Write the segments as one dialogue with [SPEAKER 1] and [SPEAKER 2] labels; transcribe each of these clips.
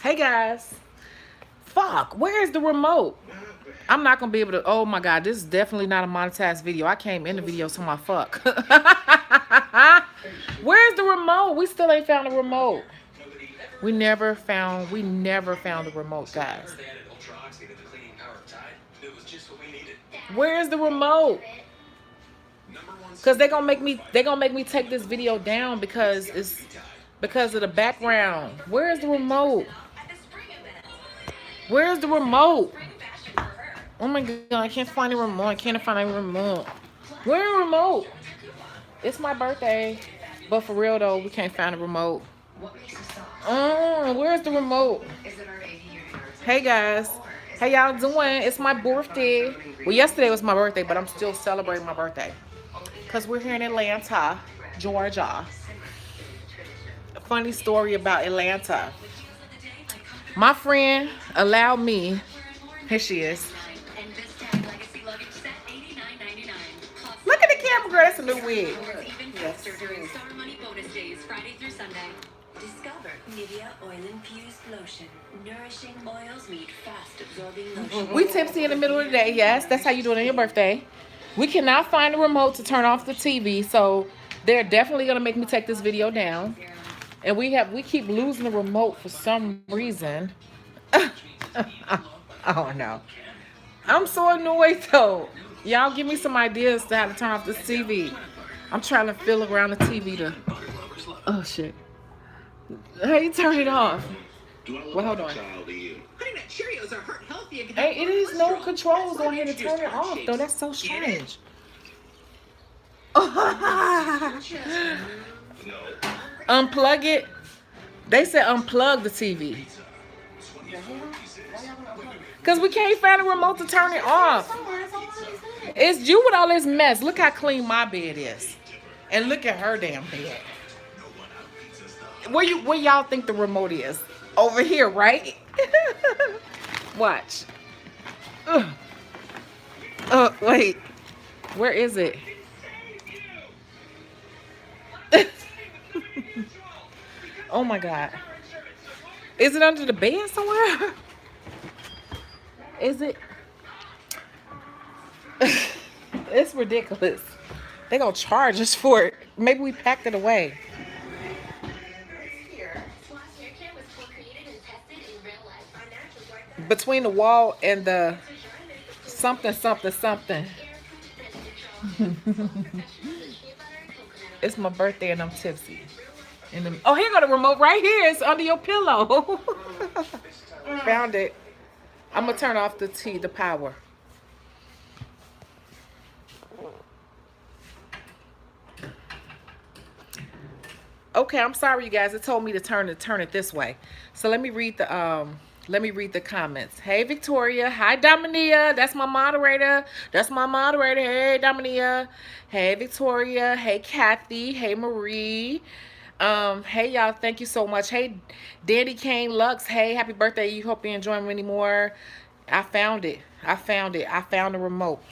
[SPEAKER 1] Hey guys. Fuck, where's the remote? I'm not gonna be able to. Oh my god, this is definitely not a monetized video. I came in the video to my fuck. Where's the remote? We still ain't found the remote. We never found the remote, guys. Where's the remote? Cause they're gonna make me take this video down because of the background. Where's the remote? Where's the remote? Oh my god, I can't find the remote. I can't find the remote. Where's the remote? It's my birthday. But for real though, we can't find the remote. Where's the remote? Hey guys. How y'all doing? It's my birthday. Well, yesterday was my birthday, but I'm still celebrating my birthday. Because we're here in Atlanta, Georgia. A funny story about Atlanta. My friend allowed me. Here she is. Look at the camera, girl. That's a new wig. Yes.
[SPEAKER 2] Discover Nivea oil-infused lotion. Nourishing oils meet fast-absorbing lotion.
[SPEAKER 1] We tipsy in the middle of the day. Yes, that's how you do it on your birthday. We cannot find the remote to turn off the TV, so they're definitely gonna make me take this video down. And we keep losing the remote for some reason. Oh no. I'm so annoyed though. Y'all give me some ideas to how to turn off this TV. I'm trying to feel around the TV to. Oh shit. How you turn it off? Well, hold on. Hey, it is no controls on here to turn it off though. That's so strange. Unplug it. They said unplug the TV. Cause we can't find a remote to turn it off. It's you with all this mess. Look how clean my bed is. And look at her damn bed. Where y'all think the remote is? Over here, right? Watch. Wait. Where is it? Oh my god. Is it under the bed somewhere? Is it? It's ridiculous. They gonna charge us for it. Maybe we packed it away. Between the wall and the something. It's my birthday and I'm tipsy. Oh, here go the remote right here. It's under your pillow. Found it. I'm gonna turn off the power. Okay, I'm sorry you guys. It told me to turn it this way. So let me read the comments. Hey Victoria. Hi Dominia. That's my moderator. Hey Dominia. Hey Victoria. Hey Kathy. Hey Marie. Hey y'all, thank you so much. Hey Dandy Kane Lux. Hey, happy birthday. You hope you enjoy many more. I found it. I found the remote.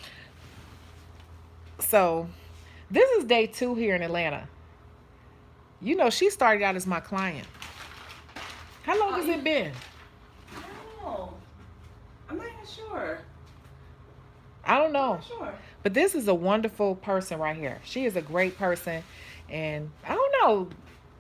[SPEAKER 1] So this is day 2 here in Atlanta. You know, she started out as my client. How long has it been?
[SPEAKER 3] I don't know. I'm not even sure.
[SPEAKER 1] I don't know.
[SPEAKER 3] I'm not sure.
[SPEAKER 1] But this is a wonderful person right here. She is a great person. And I don't know.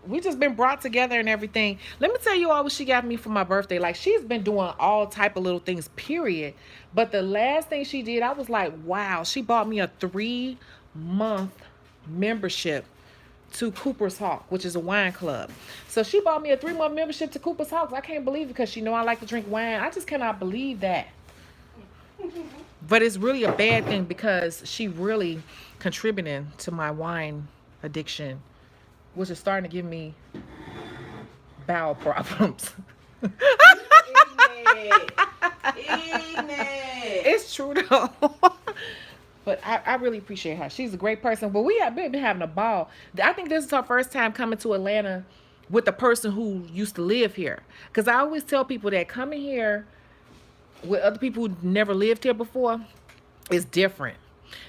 [SPEAKER 1] We just been brought together and everything. Let me tell you all what she got me for my birthday. Like, she's been doing all type of little things, period. But the last thing she did, I was like, wow. She bought me a 3-month membership to Cooper's Hawk, which is a wine club. So she bought me a 3-month membership to Cooper's Hawk. I can't believe it because she know I like to drink wine. I just cannot believe that. But it's really a bad thing because she really contributing to my wine addiction, which is starting to give me bowel problems. It's true though. But I really appreciate her. She's a great person. But we have been having a ball. I think this is her first time coming to Atlanta with the person who used to live here. Because I always tell people that coming here with other people who never lived here before is different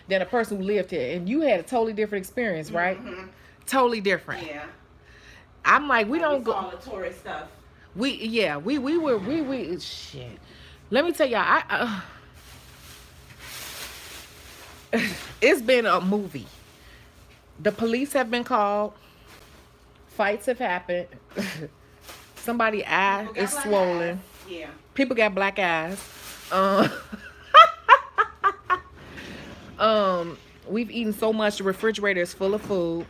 [SPEAKER 1] than a person who lived here. And you had a totally different experience, right? Mm-hmm. Totally different.
[SPEAKER 3] Yeah.
[SPEAKER 1] I'm like, we don't go.
[SPEAKER 3] All the tourist stuff.
[SPEAKER 1] We shit. Let me tell y'all, it's been a movie. The police have been called. Fights have happened. Somebody eye
[SPEAKER 3] People got
[SPEAKER 1] is
[SPEAKER 3] black
[SPEAKER 1] swollen.
[SPEAKER 3] eyes. Yeah.
[SPEAKER 1] People got black eyes. Um, we've eaten so much. The refrigerator is full of food.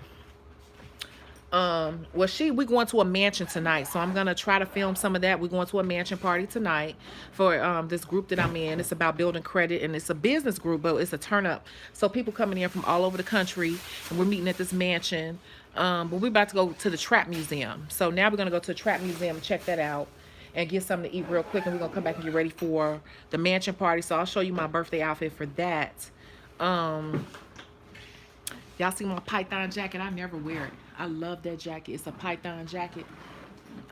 [SPEAKER 1] We going to a mansion tonight, so I'm gonna try to film some of that. We're going to a mansion party tonight for this group that I'm in. It's about building credit, and it's a business group, but it's a turn up. So people coming in from all over the country, and we're meeting at this mansion. But we're about to go to the Trap Museum. So now we're gonna go to the Trap Museum and check that out and get something to eat real quick, and we're gonna come back and get ready for the mansion party. So I'll show you my birthday outfit for that. Y'all see my python jacket? I never wear it. I love that jacket. It's a python jacket.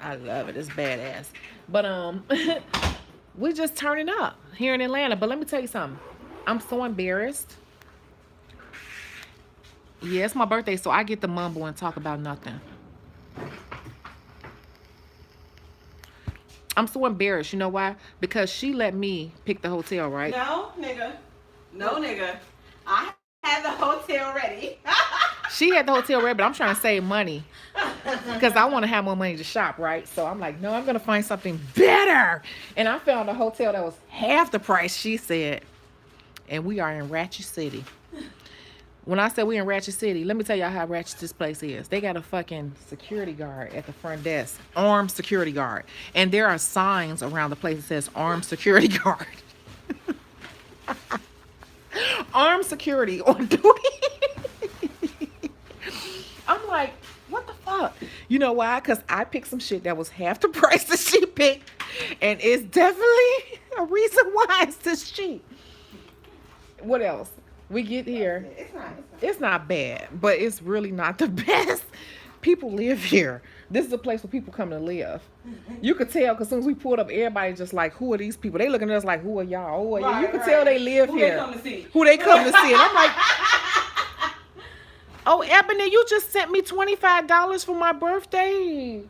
[SPEAKER 1] I love it. It's badass. But we just turning up here in Atlanta. But let me tell you something. I'm so embarrassed. Yeah, it's my birthday, so I get to mumble and talk about nothing. I'm so embarrassed. You know why? Because she let me pick the hotel, right?
[SPEAKER 3] No, nigga. No, nigga. I had the hotel ready.
[SPEAKER 1] She had the hotel ready, but I'm trying to save money because I want to have more money to shop, right? So I'm like, no, I'm going to find something better. And I found a hotel that was half the price, she said. And we are in Ratchet City. When I said we in Ratchet City, let me tell y'all how ratchet this place is. They got a fucking security guard at the front desk. Armed security guard. And there are signs around the place that says armed security guard. Armed security on duty. I'm like, what the fuck? You know why? Because I picked some shit that was half the price that she picked. And it's definitely a reason why it's this cheap. What else? We get here. It's not bad, but it's really not the best. People live here. This is a place where people come to live. You could tell because as soon as we pulled up, everybody just like, who are these people? They looking at us like, who are y'all? Who are you? You could tell they live here.
[SPEAKER 3] Who they come to see?
[SPEAKER 1] Who they come to see. And I'm like, oh, Ebony, you just sent me $25 for my birthday.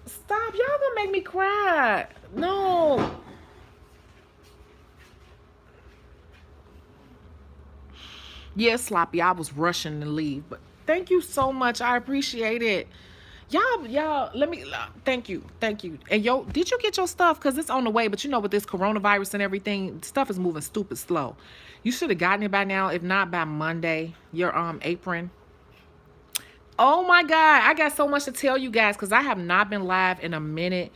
[SPEAKER 1] Stop. Y'all gonna make me cry. No. Yeah, sloppy. I was rushing to leave, but thank you so much. I appreciate it. Y'all, thank you. And did you get your stuff? Because it's on the way, but you know, with this coronavirus and everything, stuff is moving stupid slow. You should have gotten it by now, if not by Monday, your apron. Oh my God, I got so much to tell you guys because I have not been live in a minute.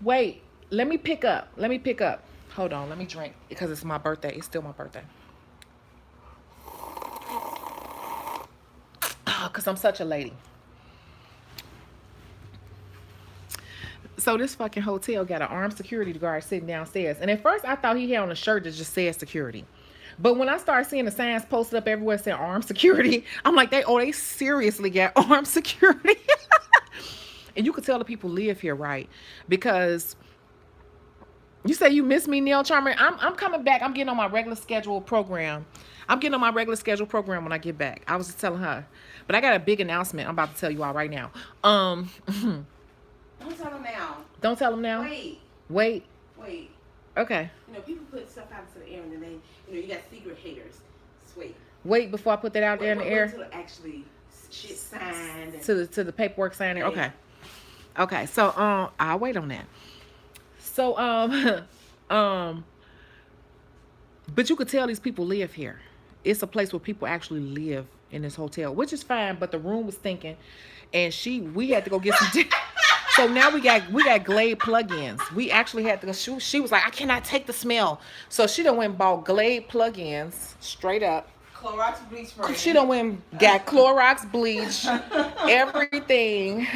[SPEAKER 1] Wait, let me pick up. Hold on, let me drink because it's my birthday. It's still my birthday. Because I'm such a lady. So this fucking hotel got an armed security guard sitting downstairs. And at first I thought he had on a shirt that just said security. But when I started seeing the signs posted up everywhere saying armed security, I'm like, they seriously got armed security. And you could tell the people live here, right? Because you say you miss me, Neil Charmer. I'm coming back. I'm getting on my regular scheduled program. when I get back. I was just telling her. But I got a big announcement I'm about to tell you all right now.
[SPEAKER 3] Don't tell them now.
[SPEAKER 1] Don't tell them now?
[SPEAKER 3] Wait.
[SPEAKER 1] Okay.
[SPEAKER 3] You know, people put stuff out into the air and then they, you got secret haters. Just wait.
[SPEAKER 1] Wait before I put that out there in the air?
[SPEAKER 3] Until actually shit signed.
[SPEAKER 1] To the paperwork signed there? Okay. Okay, so, I'll wait on that. So, but you could tell these people live here. It's a place where people actually live in this hotel, which is fine, but the room was stinking. And we had to go get some... So now we got Glade plugins. We actually had to go... She was like, I cannot take the smell. So she done went and bought Glade plugins, straight up.
[SPEAKER 3] Clorox bleach spray.
[SPEAKER 1] She done went and got Clorox bleach, everything.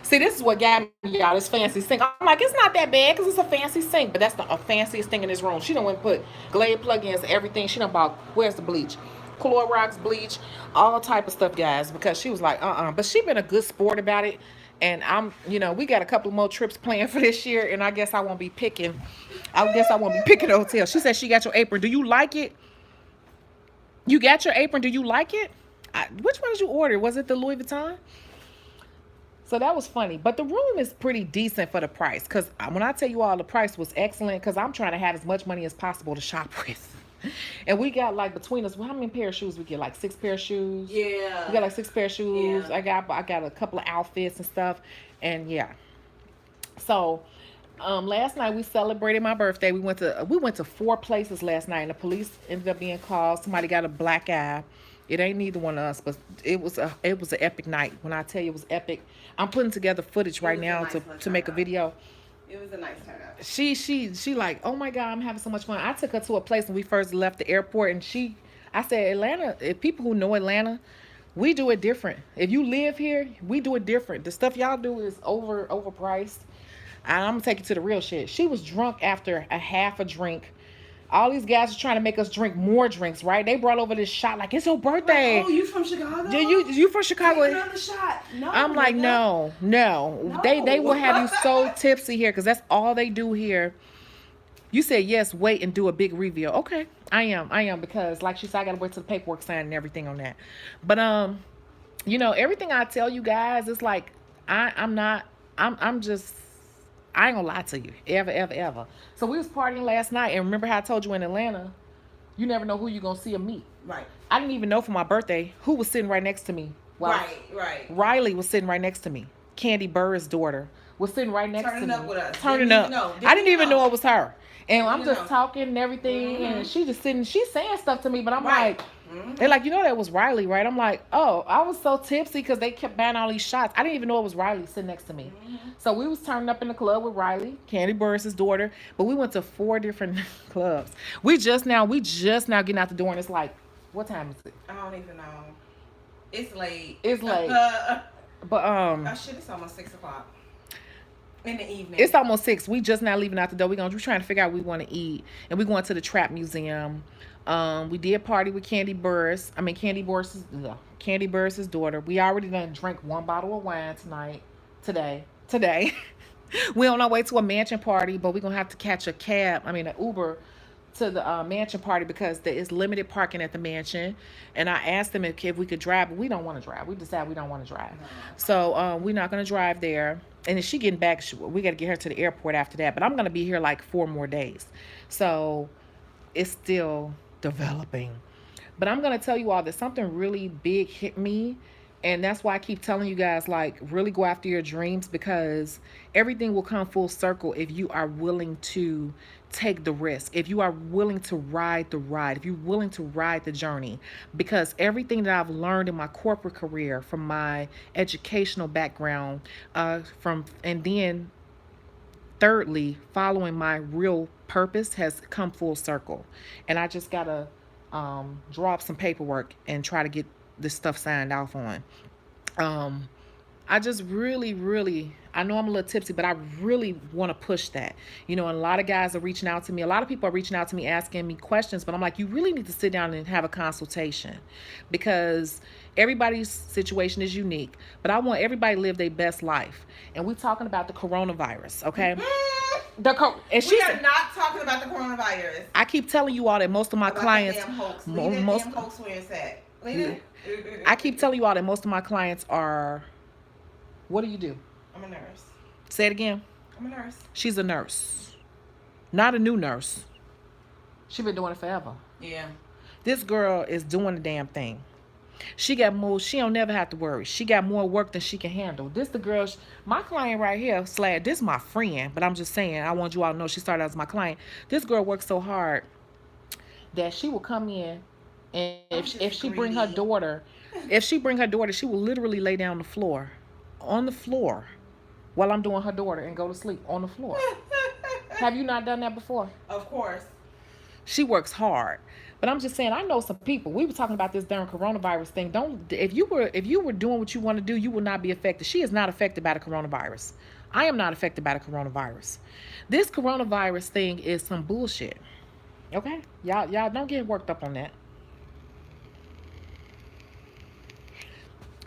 [SPEAKER 1] See, this is what got me, y'all, this fancy sink. I'm like, it's not that bad because it's a fancy sink, but that's the fanciest thing in this room. She done went and put Glade plugins, everything. She done bought, where's the bleach? Clorox bleach, all type of stuff, guys, because she was like, But she been a good sport about it. And we got a couple more trips planned for this year, and I guess I won't be picking. I won't be picking a hotel. She said she got your apron. Do you like it? You got your apron. Do you like it? Which one did you order? Was it the Louis Vuitton? So that was funny. But the room is pretty decent for the price. Because when I tell you all the price was excellent, because I'm trying to have as much money as possible to shop with. And we got like between us, how many pair of shoes we get? Like 6 pair of shoes.
[SPEAKER 3] Yeah.
[SPEAKER 1] We got like 6 pair of shoes.
[SPEAKER 3] Yeah.
[SPEAKER 1] I got a couple of outfits and stuff. And yeah. So last night we celebrated my birthday. We went to 4 places last night, and the police ended up being called. Somebody got a black eye. It ain't neither one of us, but it was an epic night. When I tell you it was epic, I'm putting together footage right now to make a video.
[SPEAKER 3] It was a nice turnout.
[SPEAKER 1] She like, oh my God, I'm having so much fun. I took her to a place when we first left the airport, and I said, Atlanta, if people who know Atlanta, we do it different. If you live here, we do it different. The stuff y'all do is overpriced. And I'm gonna take you to the real shit. She was drunk after a half a drink. All these guys are trying to make us drink more drinks, right? They brought over this shot like it's her birthday.
[SPEAKER 3] Like, oh, you from Chicago?
[SPEAKER 1] You from Chicago?
[SPEAKER 3] Take another shot. No.
[SPEAKER 1] I'm like, no. They will have you so tipsy here because that's all they do here. You said yes, wait and do a big reveal. Okay, I am because like she said, I gotta wait till the paperwork signed and everything on that. But everything I tell you guys, it's like I'm just. I ain't gonna lie to you, ever. So we was partying last night, and remember how I told you in Atlanta, you never know who you gonna see or meet.
[SPEAKER 3] Right.
[SPEAKER 1] I didn't even know for my birthday who was sitting right next to me.
[SPEAKER 3] Right.
[SPEAKER 1] Riley was sitting right next to me. Candy Burr's daughter was sitting right next to me.
[SPEAKER 3] Turning up with us.
[SPEAKER 1] Turning up. I didn't even know it was her. And I'm just
[SPEAKER 3] know.
[SPEAKER 1] talking and everything, and she just sitting. She's saying stuff to me, but I'm
[SPEAKER 3] Right.
[SPEAKER 1] like, they're like, that was Riley, right? I'm like, oh, I was so tipsy because they kept buying all these shots. I didn't even know it was Riley sitting next to me. So we was turning up in the club with Riley, Candy Burris' daughter, but we went to 4 different clubs. We just now getting out the door, and it's like, what time is it?
[SPEAKER 3] I don't even know. It's late.
[SPEAKER 1] It's late. But
[SPEAKER 3] oh shit, it's almost 6 o'clock in the evening.
[SPEAKER 1] It's almost 6. We just now leaving out the door. We're trying to figure out what we want to eat, and we're going to the Trap Museum. We did party with Candy Burris' daughter. We already done drank 1 bottle of wine today. We on our way to a mansion party, but we're gonna have to catch an Uber to the mansion party because there is limited parking at the mansion. And I asked them if we could drive, but we don't want to drive. We decided we don't want to drive. So we're not gonna drive there. And if she getting back, we got to get her to the airport after that. But I'm gonna be here like 4 more days, so it's still developing. But I'm gonna tell you all that something really big hit me, and that's why I keep telling you guys, like, really go after your dreams, because everything will come full circle if you are willing to take the risk, if you are willing to ride the ride, if you're willing to ride the journey. Because everything that I've learned in my corporate career, from my educational background, and then thirdly, following my real purpose, has come full circle. And I just gotta draw up some paperwork and try to get this stuff signed off on. I just really, I know I'm a little tipsy, but I really want to push that. And a lot of guys are reaching out to me. A lot of people are reaching out to me asking me questions, but I'm like, you really need to sit down and have a consultation, because everybody's situation is unique. But I want everybody to live their best life. And we're talking about the coronavirus, okay?
[SPEAKER 3] We are not talking about the coronavirus.
[SPEAKER 1] I keep telling you all that most of my clients,
[SPEAKER 3] damn hoax. Damn hoax where it's at.
[SPEAKER 1] I keep telling you all that most of my clients are. What do you do?
[SPEAKER 3] I'm a nurse.
[SPEAKER 1] Say it again.
[SPEAKER 3] I'm a nurse.
[SPEAKER 1] She's a nurse. Not a new nurse. She's been doing it forever.
[SPEAKER 3] Yeah.
[SPEAKER 1] This girl is doing the damn thing. She got more. She don't never have to worry. She got more work than she can handle. This the girl, my client right here, this my friend, but I'm just saying, I want you all to know she started out as my client. This girl works so hard that she will come in, and if she bring her daughter, she will literally lay down on the floor while I'm doing her daughter and go to sleep on the floor. Have you not done that before?
[SPEAKER 3] Of course.
[SPEAKER 1] She works hard. But I'm just saying, I know some people. We were talking about this during coronavirus thing. If you were doing what you want to do, you will not be affected. She is not affected by the coronavirus. I am not affected by the coronavirus. This coronavirus thing is some bullshit. Okay? Y'all don't get worked up on that.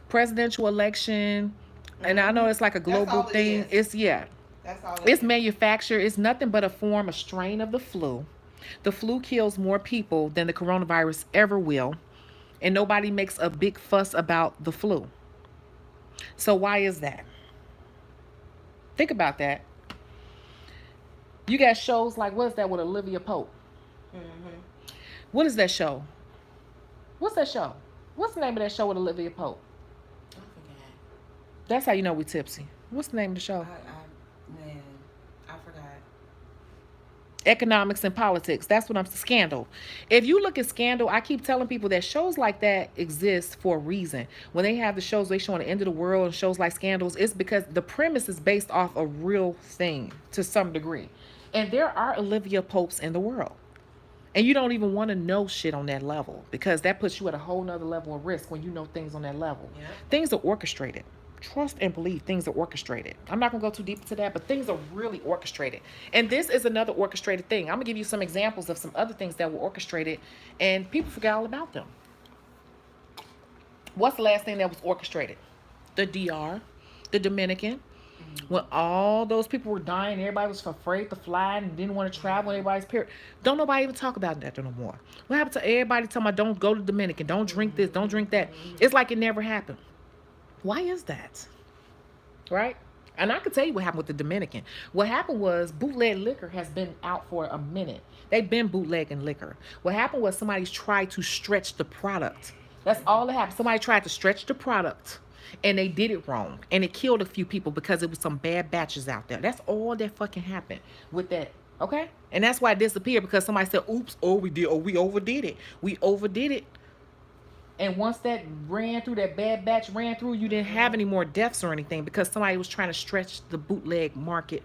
[SPEAKER 1] Presidential election, and I know it's like a global thing. That's all it's manufactured. It's nothing but a strain of the flu. The flu kills more people than the coronavirus ever will, and nobody makes a big fuss about the flu. So why is that? Think about that. You got shows like, what's that with Olivia Pope?
[SPEAKER 3] Mm-hmm.
[SPEAKER 1] What is that show? What's that show? What's the name of that show with Olivia Pope?
[SPEAKER 3] I forgot.
[SPEAKER 1] That's how you know we tipsy. What's the name of the show?
[SPEAKER 3] Man, I forgot.
[SPEAKER 1] Economics and politics. That's what I'm Scandal. If you look at Scandal, I keep telling people that shows like that exist for a reason. When they have the shows they show on the end of the world and shows like Scandals, it's because the premise is based off a real thing to some degree. And there are Olivia Popes in the world. And you don't even want to know shit on that level because that puts you at a whole nother level of risk when you know things on that level.
[SPEAKER 3] Yeah.
[SPEAKER 1] Things are orchestrated. Trust and believe things are orchestrated. I'm not going to go too deep into that, but things are really orchestrated. And this is another orchestrated thing. I'm going to give you some examples of some other things that were orchestrated and people forgot all about them. What's the last thing that was orchestrated? The DR, the Dominican. When all those people were dying, everybody was afraid to fly and didn't want to travel. Everybody's period. Don't nobody even talk about that no more. What happened to everybody talking about don't go to Dominican, don't drink this, don't drink that? It's like it never happened. Why is that? Right? And I can tell you what happened with the Dominican. What happened was bootleg liquor has been out for a minute. They've been bootlegging liquor. What happened was somebody's tried to stretch the product. That's all that happened. Somebody tried to stretch the product. And they did it wrong. And it killed a few people because it was some bad batches out there. That's all that fucking happened with that. Okay? And that's why it disappeared because somebody said, oops, we overdid it. We overdid it. And once that ran through, that bad batch ran through, you didn't have any more deaths or anything because somebody was trying to stretch the bootleg market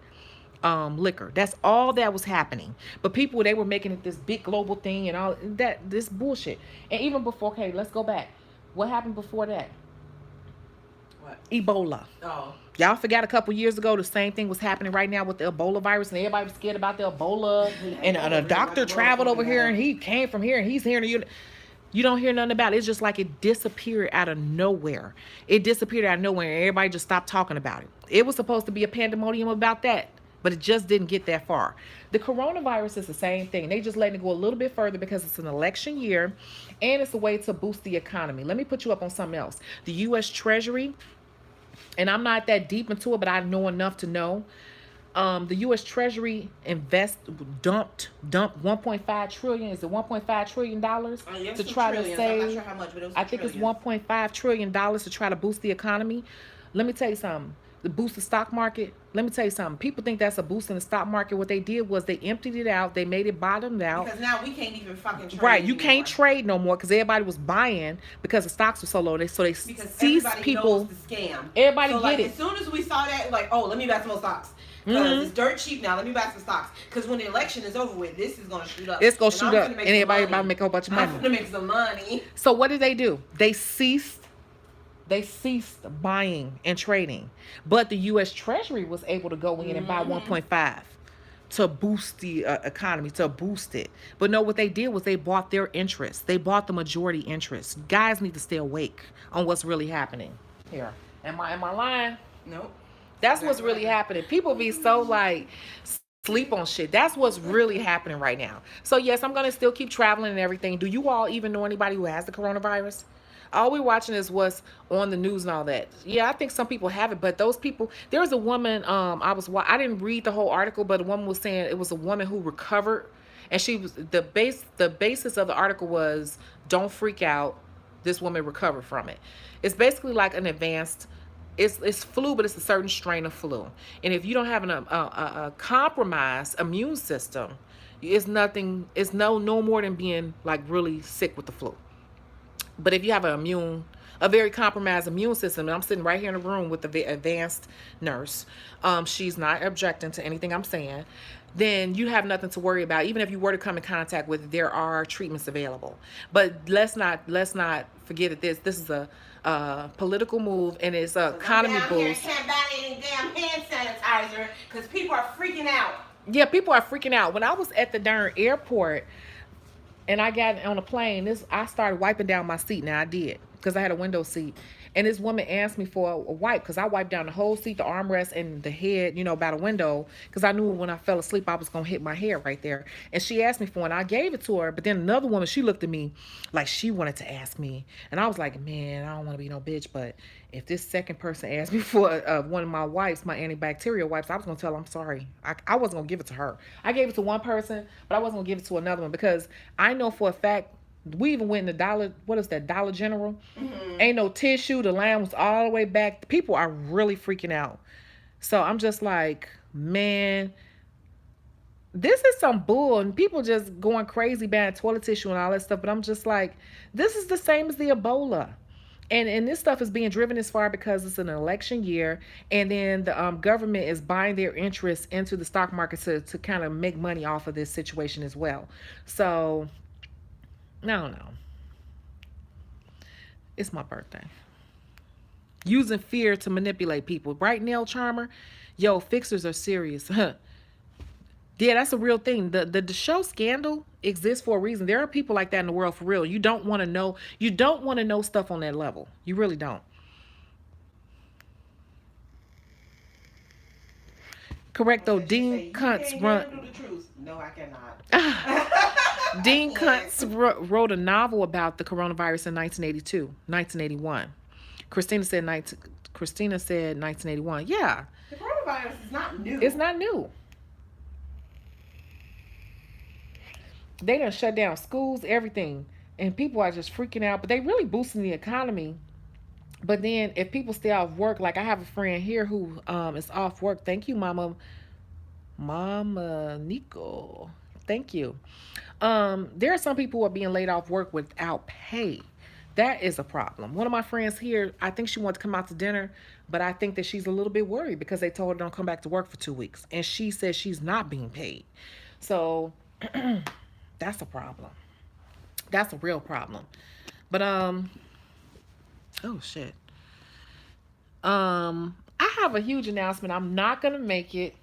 [SPEAKER 1] liquor. That's all that was happening. But people, they were making it this big global thing and all that, this bullshit. And even before, okay, let's go back. What happened before that?
[SPEAKER 3] What?
[SPEAKER 1] Ebola.
[SPEAKER 3] Oh.
[SPEAKER 1] Y'all forgot a couple years ago the same thing was happening right now with the Ebola virus and everybody was scared about the Ebola. And a doctor traveled over here and he came from here and he's here. You don't hear nothing about it. It's just like it disappeared out of nowhere. It disappeared out of nowhere and everybody just stopped talking about it. It was supposed to be a pandemonium about that, but it just didn't get that far. The coronavirus is the same thing. They just letting it go a little bit further because it's an election year and it's a way to boost the economy. Let me put you up on something else. The U.S. Treasury, and I'm not that deep into it, but I know enough to know. The U.S. Treasury dumped 1.5 trillion. Is it 1.5 trillion dollars to try to save?
[SPEAKER 3] I'm not sure how much, but it was
[SPEAKER 1] I think it's 1.5 trillion dollars to try to boost the economy. Let me tell you something. The boost the stock market. Let me tell you something. People think that's a boost in the stock market. What they did was they emptied it out. They made it bottomed out.
[SPEAKER 3] Because now we can't even fucking trade.
[SPEAKER 1] Right, you
[SPEAKER 3] anymore.
[SPEAKER 1] can't trade no more because everybody was buying because the stocks were so low. So they ceased people.
[SPEAKER 3] Knows the scam.
[SPEAKER 1] Everybody
[SPEAKER 3] so,
[SPEAKER 1] get
[SPEAKER 3] like,
[SPEAKER 1] it.
[SPEAKER 3] As soon as we saw that, like, oh, let me buy some more stocks. Because it's dirt cheap now. Let me buy some stocks. Because when the election is over with, this is going to shoot up.
[SPEAKER 1] It's going to shoot up. And everybody about to make a whole bunch of money.
[SPEAKER 3] I'm going to make some money.
[SPEAKER 1] So what did they do? They ceased buying and trading. But the U.S. Treasury was able to go in and buy 1.5 to boost the economy, to boost it. But no, what they did was they bought their interest. They bought the majority interest. Guys need to stay awake on what's really happening here. Am I lying?
[SPEAKER 3] Nope.
[SPEAKER 1] That's what's really happening. People be so like sleep on shit. That's what's really happening right now. So yes, I'm gonna still keep traveling and everything. Do you all even know anybody who has the coronavirus? All we're watching is what's on the news and all that. Yeah, I think some people have it, but those people. There was a woman. I didn't read the whole article, but a woman was saying it was a woman who recovered, and she was the basis of the article was don't freak out. This woman recovered from it. It's basically like an advanced. It's flu, but it's a certain strain of flu. And if you don't have a compromised immune system, it's nothing. It's no more than being like really sick with the flu. But if you have a very compromised immune system, and I'm sitting right here in the room with the advanced nurse, she's not objecting to anything I'm saying, then you have nothing to worry about. Even if you were to come in contact with it, there are treatments available. But let's not forget that this is a political move and it's a economy boost.
[SPEAKER 3] Can't buy any damn hand sanitizer because people are freaking out.
[SPEAKER 1] Yeah, people are freaking out. When I was at the darn airport and I got on a plane, I started wiping down my seat. Now I did because I had a window seat, And this woman asked me for a wipe because I wiped down the whole seat, the armrest, and the head, you know, by the window, because I knew when I fell asleep I was gonna hit my head right there. And she asked me for it, and I gave it to her. But then another woman, she looked at me like she wanted to ask me, and I was like, man, I don't want to be no bitch, but if this second person asked me for one of my wipes, my antibacterial wipes, I was gonna tell her I'm sorry. I wasn't gonna give it to her. I gave it to one person, but I wasn't gonna give it to another one because I know for a fact. We even went in the Dollar, what is that, Dollar General? Ain't no tissue. The line was all the way back. People are really freaking out. So I'm just like, man, this is some bull. And people just going crazy buying toilet tissue and all that stuff. But I'm just like, this is the same as the Ebola. And this stuff is being driven as far because it's an election year. And then the government is buying their interests into the stock market to kind of make money off of this situation as well. So... no. It's my birthday. Using fear to manipulate people. Right, nail charmer? Yo, fixers are serious. Yeah, that's a real thing. The show Scandal exists for a reason. There are people like that in the world for real. You don't want to know. You don't want to know stuff on that level. You really don't. Correct though. Dean Kuntz run.
[SPEAKER 3] No, I cannot.
[SPEAKER 1] Dean Kuntz wrote a novel about the coronavirus in 1981. Christina said 1981. Yeah.
[SPEAKER 3] The coronavirus is not new.
[SPEAKER 1] It's not new. They done shut down schools, everything. And people are just freaking out. But they really boosting the economy. But then if people stay off work, like I have a friend here who is off work. Thank you, Mama Nico. Thank you. There are some people who are being laid off work without pay. That is a problem. One of my friends here, I think she wants to come out to dinner, but I think that she's a little bit worried because they told her don't come back to work for 2 weeks. And she says she's not being paid. So that's a problem. That's a real problem. But oh shit. I have a huge announcement. I'm not gonna make it.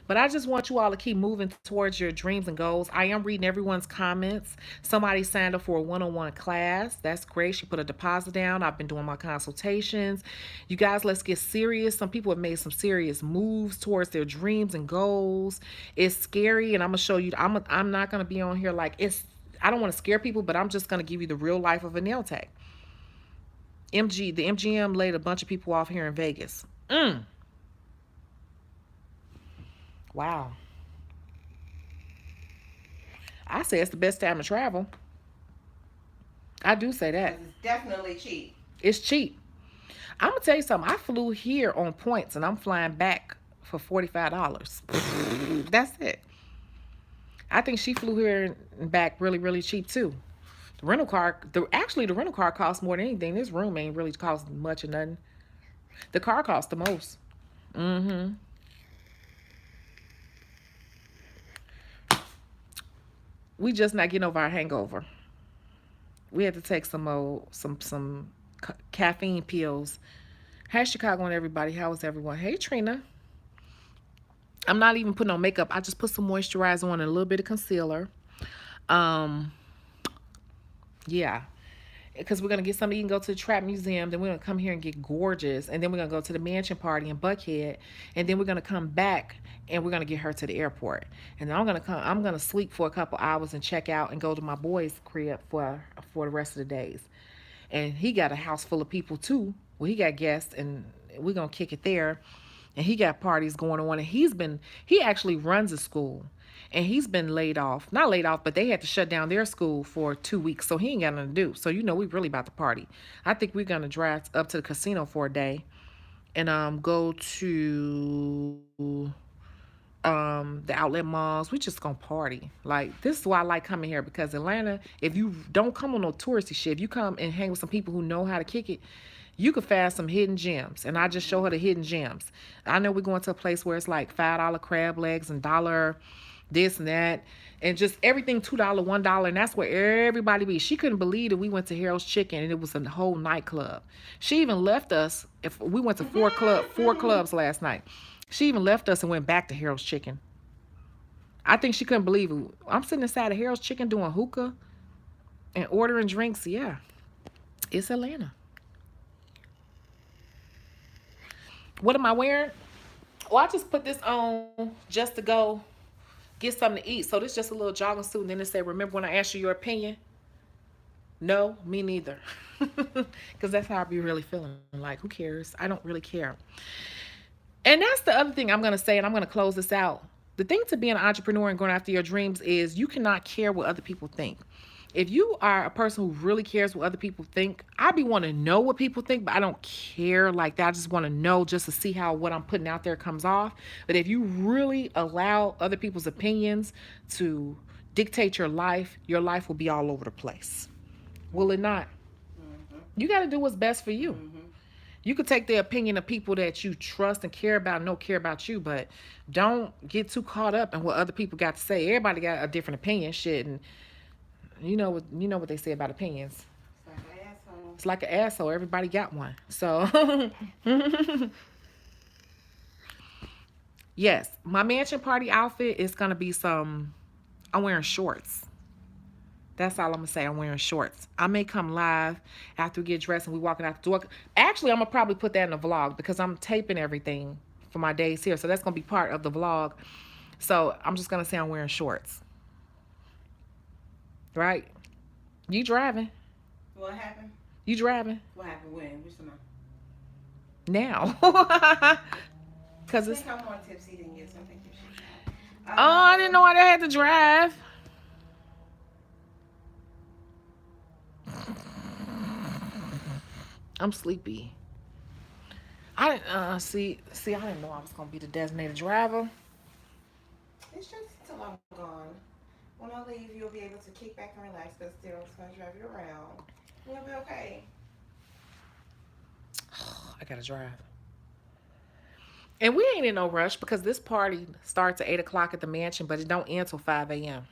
[SPEAKER 1] But I just want you all to keep moving towards your dreams and goals. I am reading everyone's comments. Somebody signed up for a one-on-one class. That's great. She put a deposit down. I've been doing my consultations. You guys, let's get serious. Some people have made some serious moves towards their dreams and goals. It's scary, and I'm going to show you. I'm not going to be on here like it's... I don't want to scare people, but I'm just going to give you the real life of a nail tech. The MGM laid a bunch of people off here in Vegas. Wow. I say it's the best time to travel. I do say that.
[SPEAKER 3] It's definitely cheap.
[SPEAKER 1] It's cheap. I'm going to tell you something. I flew here on points and I'm flying back for $45. That's it. I think she flew here and back really, really cheap too. The rental car costs more than anything. This room ain't really cost much or nothing. The car costs the most. We just not getting over our hangover. We had to take some caffeine pills. Hey, Chicago and everybody. How is everyone? Hey, Trina. I'm not even putting on makeup. I just put some moisturizer on and a little bit of concealer. Yeah. Because we're going to get something. You can go to the Trap Museum. Then we're going to come here and get gorgeous. And then we're going to go to the mansion party in Buckhead. And then we're going to come back and we're going to get her to the airport. And then I'm going to sleep for a couple hours and check out and go to my boy's crib for the rest of the days. And he got a house full of people too. Well, he got guests and we're going to kick it there. And he got parties going on. And he actually runs a school. And he's been laid off. Not laid off, but they had to shut down their school for 2 weeks. So he ain't got nothing to do. So, we really about to party. I think we're going to drive up to the casino for a day. And go to the outlet malls. We just going to party. Like, this is why I like coming here. Because Atlanta, if you don't come on no touristy shit, if you come and hang with some people who know how to kick it, you could find some hidden gems. And I just show her the hidden gems. I know we're going to a place where it's like $5 crab legs and $1 this and that, and just everything $2, $1, and that's where everybody be. She couldn't believe that we went to Harold's Chicken and it was a whole nightclub. She even left us. If we went to four clubs last night, she even left us and went back to Harold's Chicken. I think she couldn't believe it. I'm sitting inside of Harold's Chicken doing hookah and ordering drinks. Yeah, It's Atlanta. What am I wearing? Well, I just put this on just to go get something to eat. So this is just a little jogging suit. And then it said, remember when I asked you your opinion? No, me neither. Because that's how I be really feeling. Like, who cares? I don't really care. And that's the other thing I'm going to say, and I'm going to close this out. The thing to be an entrepreneur and going after your dreams is you cannot care what other people think. If you are a person who really cares what other people think, I be want to know what people think, but I don't care like that. I just want to know just to see how what I'm putting out there comes off. But if you really allow other people's opinions to dictate your life will be all over the place. Will it not? You got to do what's best for you. You could take the opinion of people that you trust and care about and don't care about you, but don't get too caught up in what other people got to say. Everybody got a different opinion, shit, and you know what they say about opinions.
[SPEAKER 3] It's like an asshole.
[SPEAKER 1] It's like an asshole. Everybody got one. So, yes, my mansion party outfit is gonna be I'm wearing shorts. That's all I'm gonna say. I'm wearing shorts. I may come live after we get dressed and we walking out the door. Actually, I'm gonna probably put that in the vlog because I'm taping everything for my days here. So that's gonna be part of the vlog. So I'm just gonna say I'm wearing shorts. Right? You driving?
[SPEAKER 3] What happened?
[SPEAKER 1] You driving?
[SPEAKER 3] What happened when? Which time?
[SPEAKER 1] Now. Cause
[SPEAKER 3] I
[SPEAKER 1] it's.
[SPEAKER 3] think I'm more tipsy than you, so I think you should drive.
[SPEAKER 1] Oh, I didn't know I had to drive. I'm sleepy. I didn't see. I didn't know I was gonna be the designated driver.
[SPEAKER 3] It's just till I'm gone. When I leave, you'll be able to kick back and relax, but still, it's gonna drive you around. You'll be okay.
[SPEAKER 1] I gotta drive. And we ain't in no rush because this party starts at 8 o'clock at the mansion, but it don't end till 5 a.m.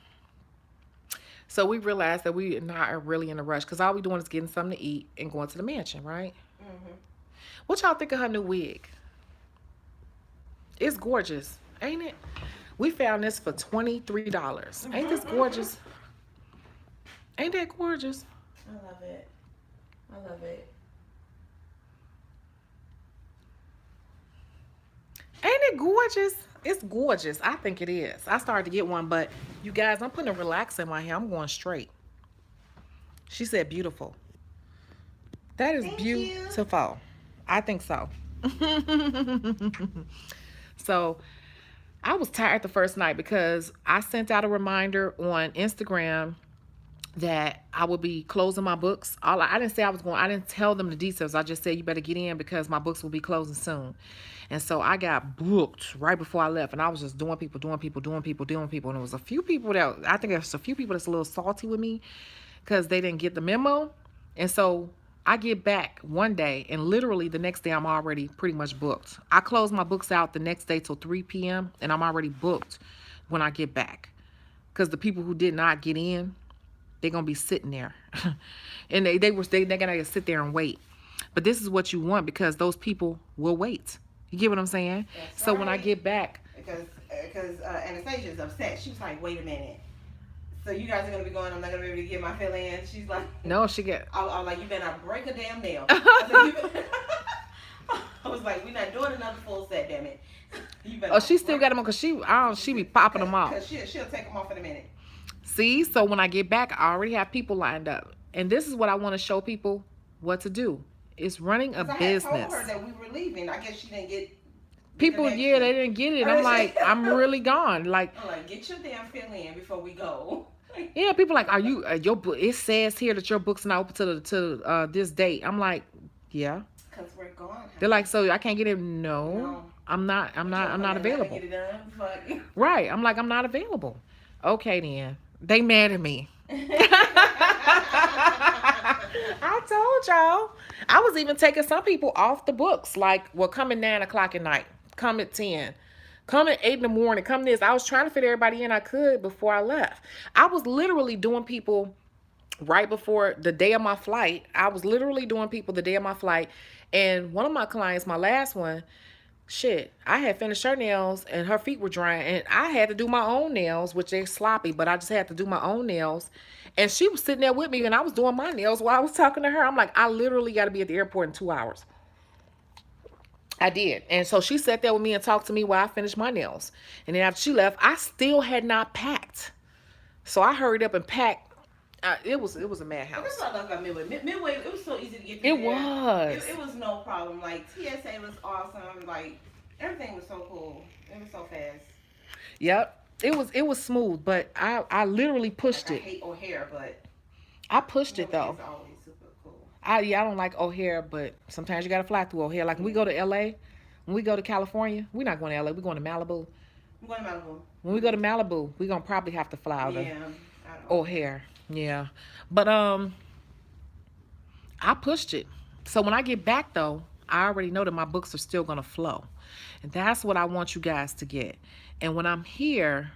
[SPEAKER 1] So we realized that we not really in a rush because all we doing is getting something to eat and going to the mansion, right? What y'all think of her new wig? It's gorgeous, ain't it? We found this for $23. Ain't this gorgeous? Ain't that gorgeous?
[SPEAKER 3] I love it. I love it.
[SPEAKER 1] Ain't it gorgeous? It's gorgeous. I think it is. I started to get one, but you guys, I'm putting a relaxer in my hair. I'm going straight. She said beautiful. That is
[SPEAKER 3] Thank
[SPEAKER 1] beautiful. I think so. So I was tired the first night because I sent out a reminder on Instagram that I would be closing my books. I didn't say I was going. I didn't tell them the details. I just said you better get in because my books will be closing soon. And so I got booked right before I left, and I was just doing people. And there was a few people there's a few people that's a little salty with me because they didn't get the memo. And so I get back one day, and literally the next day I'm already pretty much booked. I close my books out the next day till 3 p.m. and I'm already booked when I get back because the people who did not get in, they're gonna be sitting there, and they're gonna sit there and wait. But this is what you want because those people will wait. You get what I'm saying?
[SPEAKER 3] That's
[SPEAKER 1] so
[SPEAKER 3] right.
[SPEAKER 1] when I get back,
[SPEAKER 3] because Anastasia's upset. She was like, "Wait a minute. So you guys are gonna be going. I'm not gonna be able to get my fill in." She's like,
[SPEAKER 1] no, she get.
[SPEAKER 3] I was like, "You better not break a damn nail." I was like, "We're not doing another full set, damn it." You better
[SPEAKER 1] Oh, she still got them on because she be popping them off.
[SPEAKER 3] Because she'll take them off in a minute.
[SPEAKER 1] See, so when I get back, I already have people lined up, and this is what I want to show people what to do. It's running a business.
[SPEAKER 3] I had told her that we were leaving. I guess she didn't get.
[SPEAKER 1] People, yeah, they didn't get it. I'm like, I'm really gone. Like,
[SPEAKER 3] I'm like, get your damn fill in before we go.
[SPEAKER 1] yeah, people like, are you your book? It says here that your book's not open to this date. I'm like, yeah.
[SPEAKER 3] Cause we're gone.
[SPEAKER 1] They're like, so I can't get it. No, I'm not available.
[SPEAKER 3] Get it done. Fuck.
[SPEAKER 1] Right. I'm like, I'm not available. Okay, then. They mad at me. I told y'all. I was even taking some people off the books. Like, well, come at 9 o'clock at night. Come at 10. Come at 8 in the morning. Come this. I was trying to fit everybody in I could before I left. I was literally doing people right before the day of my flight. I was literally doing people the day of my flight. And one of my clients, my last one, Shit, I had finished her nails and her feet were drying, and I had to do my own nails, which they're sloppy, but I just had to do my own nails. And she was sitting there with me, and I was doing my nails while I was talking to her. I'm like, I literally got to be at the airport in 2 hours. I did. And so she sat there with me and talked to me while I finished my nails. And then after she left, I still had not packed. So I hurried up and packed. It was a madhouse.
[SPEAKER 3] That's what I love about Midway. Midway, it was so easy to get through.
[SPEAKER 1] It was.
[SPEAKER 3] It was no problem. Like TSA was awesome. Like everything was so cool. It was so fast.
[SPEAKER 1] Yep. It was smooth, but I literally pushed
[SPEAKER 3] Like,
[SPEAKER 1] it.
[SPEAKER 3] I hate O'Hare, but
[SPEAKER 1] I pushed it though.
[SPEAKER 3] It's always super cool.
[SPEAKER 1] I don't like O'Hare, but sometimes you gotta fly through O'Hare. Like when we go to LA, when we go to California, we're not going to LA, we're going to Malibu.
[SPEAKER 3] I'm going to Malibu.
[SPEAKER 1] When we go to Malibu, we're gonna probably have to fly out of
[SPEAKER 3] Yeah, I don't know.
[SPEAKER 1] O'Hare. Yeah. But I pushed it. So when I get back though, I already know that my books are still gonna flow. And that's what I want you guys to get. And when I'm here,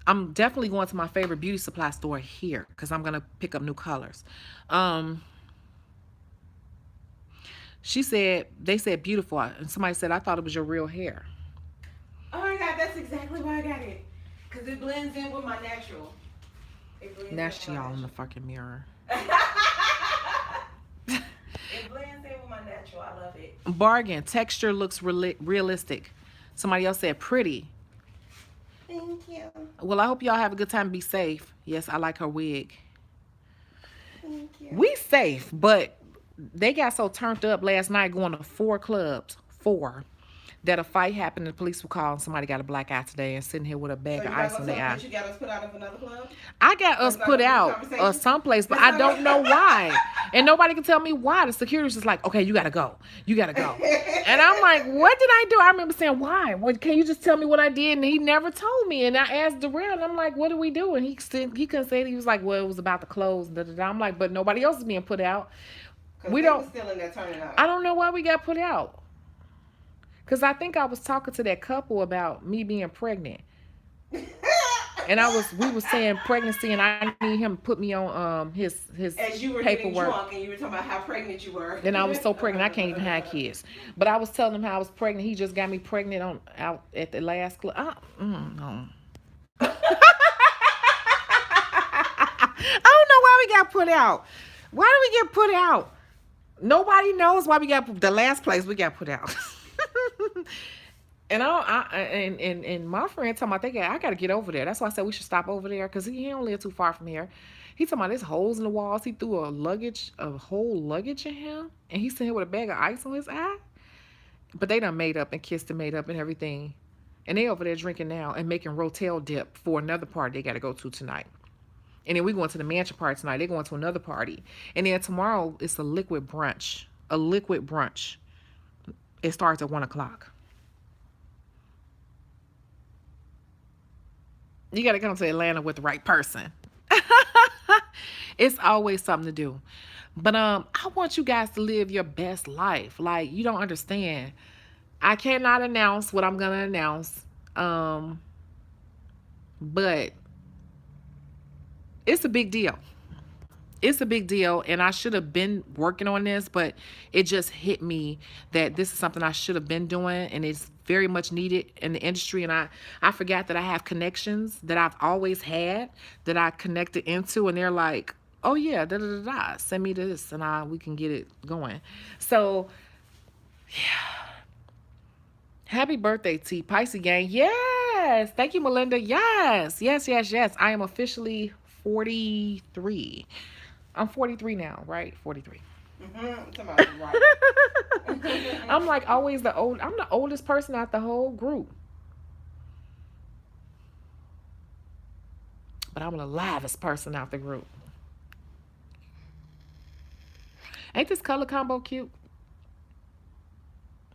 [SPEAKER 1] I'm definitely going to my favorite beauty supply store here because I'm gonna pick up new colors. They said beautiful, and somebody said I thought it was your real hair.
[SPEAKER 3] Oh my God, that's exactly why I got it. Because it blends in with my natural.
[SPEAKER 1] Now she all in the fucking mirror.
[SPEAKER 3] It blends in with my natural. I love it.
[SPEAKER 1] Bargain. Texture looks realistic. Somebody else said pretty.
[SPEAKER 3] Thank you.
[SPEAKER 1] Well, I hope y'all have a good time and be safe. Yes, I like her wig.
[SPEAKER 3] Thank you.
[SPEAKER 1] We safe, but they got so turned up last night going to 4 clubs. 4. That a fight happened and the police were called and somebody got a black eye today and sitting here with a bag of ice on their eye.
[SPEAKER 3] You got us put out of another club?
[SPEAKER 1] I got us put out someplace, but I don't know why. And nobody can tell me why. The security was just like, okay, you got to go. You got to go. And I'm like, what did I do? I remember saying, why? Well, can you just tell me what I did? And he never told me. And I asked around. I'm like, what do we do? And he couldn't say it. He was like, well, it was about to close. Da, da, da. I'm like, but nobody else is being put out. We don't.
[SPEAKER 3] Still in there turning up.
[SPEAKER 1] I don't know why we got put out. Because I think I was talking to that couple about me being pregnant. And we were saying pregnancy, and I need him to put me on his
[SPEAKER 3] As you were
[SPEAKER 1] paperwork.
[SPEAKER 3] Getting drunk and you were talking about how pregnant you were.
[SPEAKER 1] And I was so pregnant I can't even have kids. But I was telling him how I was pregnant. He just got me pregnant out at the last club. No. I don't know why we got put out. Why did we get put out? Nobody knows why we got the last place we got put out. And and my friend talking about I gotta get over there. That's why I said we should stop over there because he don't live too far from here. He talking about there's holes in the walls. He threw a whole luggage in him, and he's sitting here with a bag of ice on his eye. But they done made up and kissed and made up and everything, and they over there drinking now and making rotel dip for another party they gotta go to tonight. And then we going to the mansion party tonight. They going to another party, and then tomorrow it's a liquid brunch. It starts at 1:00. You got to come to Atlanta with the right person. It's always something to do. But I want you guys to live your best life. Like, you don't understand. I cannot announce what I'm going to announce. But it's a big deal. It's a big deal, and I should have been working on this, but it just hit me that this is something I should have been doing, and it's very much needed in the industry. And I forgot that I have connections that I've always had that I connected into, and they're like, oh yeah, da da da da, send me this, and we can get it going. So yeah, happy birthday, T Pisces gang. Yes, thank you, Melinda. Yes. I am officially 43. I'm 43 now, right? 43.
[SPEAKER 3] Right.
[SPEAKER 1] I'm like always I'm the oldest person out the whole group. But I'm the livest person out the group. Ain't this color combo cute?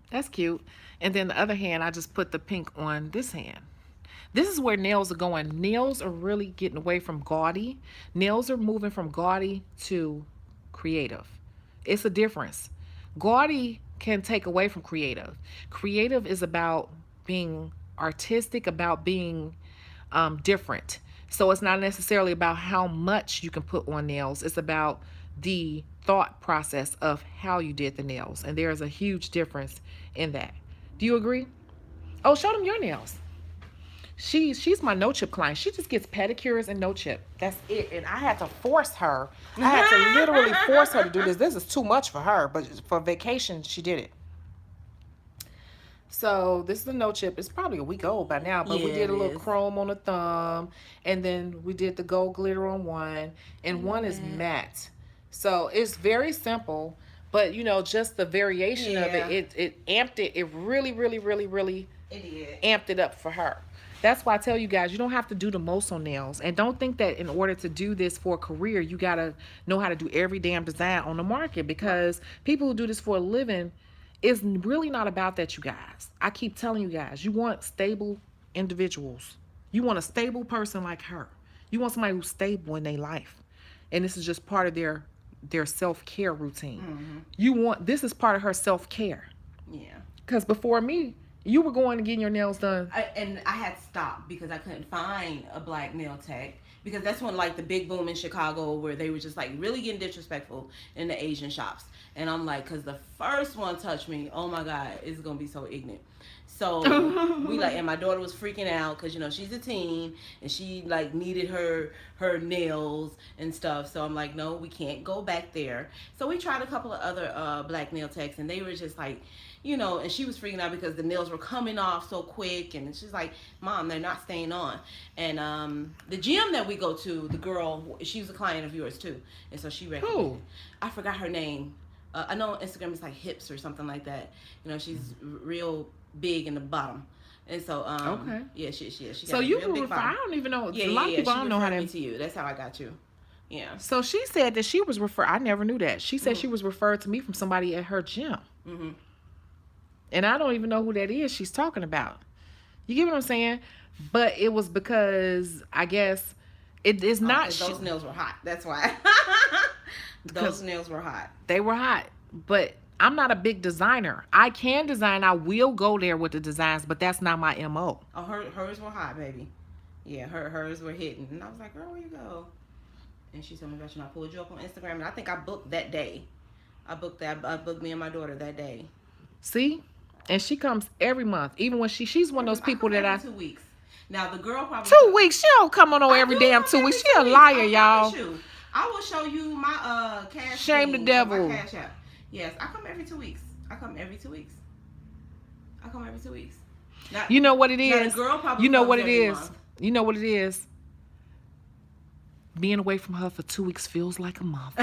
[SPEAKER 1] That's cute. And then the other hand, I just put the pink on this hand. This is where nails are going. Nails are really getting away from gaudy. Nails are moving from gaudy to creative. It's a difference. Gaudy can take away from creative. Creative is about being artistic, about being different. So it's not necessarily about how much you can put on nails. It's about the thought process of how you did the nails. And there's a huge difference in that. Do you agree? Oh, show them your nails. She's my no chip client. She just gets pedicures and no chip. That's it. And I had to force her. I had to literally force her to do this. This is too much for her, but for vacation she did it. So this is the no chip. It's probably a week old by now, but we
[SPEAKER 4] Yeah,
[SPEAKER 1] did a
[SPEAKER 4] it
[SPEAKER 1] little
[SPEAKER 4] is.
[SPEAKER 1] chrome on the thumb, and then we did the gold glitter on one, and one is matte. So it's very simple, but you know, just the variation of
[SPEAKER 3] Yeah.
[SPEAKER 1] it amped it. It really, really, really, really
[SPEAKER 3] It did.
[SPEAKER 1] amped it up for her. That's why I tell you guys, you don't have to do the most on nails. And don't think that in order to do this for a career, you got to know how to do every damn design on the market, because people who do this for a living, it's really not about that, you guys. I keep telling you guys, you want stable individuals. You want a stable person like her. You want somebody who's stable in their life. And this is just part of their self-care routine. You want, this is part of her self-care.
[SPEAKER 4] Yeah.
[SPEAKER 1] Because before me, you were going to get your nails done.
[SPEAKER 4] And I had stopped because I couldn't find a black nail tech, because that's when like the big boom in Chicago where they were just like really getting disrespectful in the Asian shops. And I'm like, because the first one touched me, oh my God, it's going to be so ignorant. So we like, and my daughter was freaking out because, you know, she's a teen and she like needed her nails and stuff. So I'm like, no, we can't go back there. So we tried a couple of other black nail techs, and they were just like, you know, and she was freaking out because the nails were coming off so quick, and she's like, Mom, they're not staying on. And the gym that we go to, the girl, she was a client of yours too, and so she recommended.
[SPEAKER 1] Who?
[SPEAKER 4] I forgot her name. I know on Instagram it's like Hips or something like that. You know, she's real big in the bottom, and so
[SPEAKER 1] Okay.
[SPEAKER 4] yeah, she
[SPEAKER 1] So
[SPEAKER 4] got a
[SPEAKER 1] you
[SPEAKER 4] real
[SPEAKER 1] can
[SPEAKER 4] big
[SPEAKER 1] refer.
[SPEAKER 4] bottom.
[SPEAKER 1] I don't even know.
[SPEAKER 4] Yeah,
[SPEAKER 1] A lot of people
[SPEAKER 4] she
[SPEAKER 1] don't know how
[SPEAKER 4] referred me
[SPEAKER 1] to.
[SPEAKER 4] to you. That's how I got you. Yeah.
[SPEAKER 1] So she said that she was referred. I never knew that. She said she was referred to me from somebody at her gym.
[SPEAKER 4] Mm-hmm.
[SPEAKER 1] And I don't even know who that is she's talking about. You get what I'm saying? But it was because I guess it is not.
[SPEAKER 4] Those nails were hot. That's why. Those nails were hot.
[SPEAKER 1] They were hot, but I'm not a big designer. I can design. I will go there with the designs, but that's not my MO.
[SPEAKER 4] Oh, hers were hot, baby. Yeah, hers were hitting, and I was like, girl, where you go? And she told me about you. And I pulled you up on Instagram, and I think I booked that day. I booked me and my daughter that day.
[SPEAKER 1] See? And she comes every month, even when she's one of those people that
[SPEAKER 4] every 2 weeks. Now the girl probably
[SPEAKER 1] 2 weeks. She don't come on no every damn 2 weeks. She a liar, y'all.
[SPEAKER 4] I will show you my cash.
[SPEAKER 1] Shame the devil.
[SPEAKER 4] My cash app. Yes, I come every 2 weeks. Now,
[SPEAKER 1] You know what it
[SPEAKER 4] now
[SPEAKER 1] is?
[SPEAKER 4] the girl probably
[SPEAKER 1] You know
[SPEAKER 4] comes
[SPEAKER 1] what it
[SPEAKER 4] every
[SPEAKER 1] is?
[SPEAKER 4] month.
[SPEAKER 1] You know what it is? Being away from her for 2 weeks feels like a month.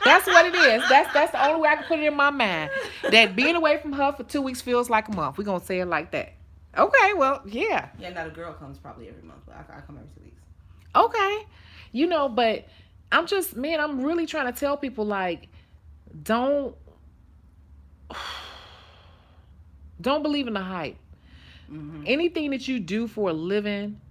[SPEAKER 1] That's what it is. That's the only way I can put it in my mind. That being away from her for 2 weeks feels like a month. We're going to say it like that. Okay, well, yeah.
[SPEAKER 4] Yeah, now the girl comes probably every month, but I come every 2 weeks.
[SPEAKER 1] Okay. You know, but I'm really trying to tell people, like, don't believe in the hype.
[SPEAKER 4] Mm-hmm.
[SPEAKER 1] Anything that you do for a living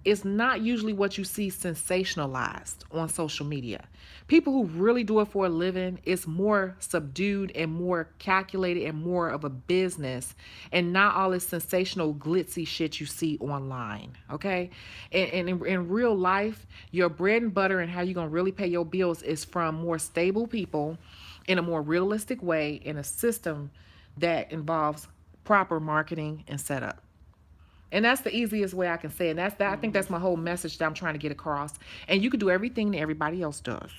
[SPEAKER 1] is not usually what you see sensationalized on social media. People who really do it for a living is more subdued and more calculated and more of a business, and not all this sensational glitzy shit you see online. Okay. And in real life, your bread and butter and how you're going to really pay your bills is from more stable people in a more realistic way, in a system that involves proper marketing and setup. And that's the easiest way I can say it. And I think that's my whole message that I'm trying to get across. And you can do everything that everybody else does.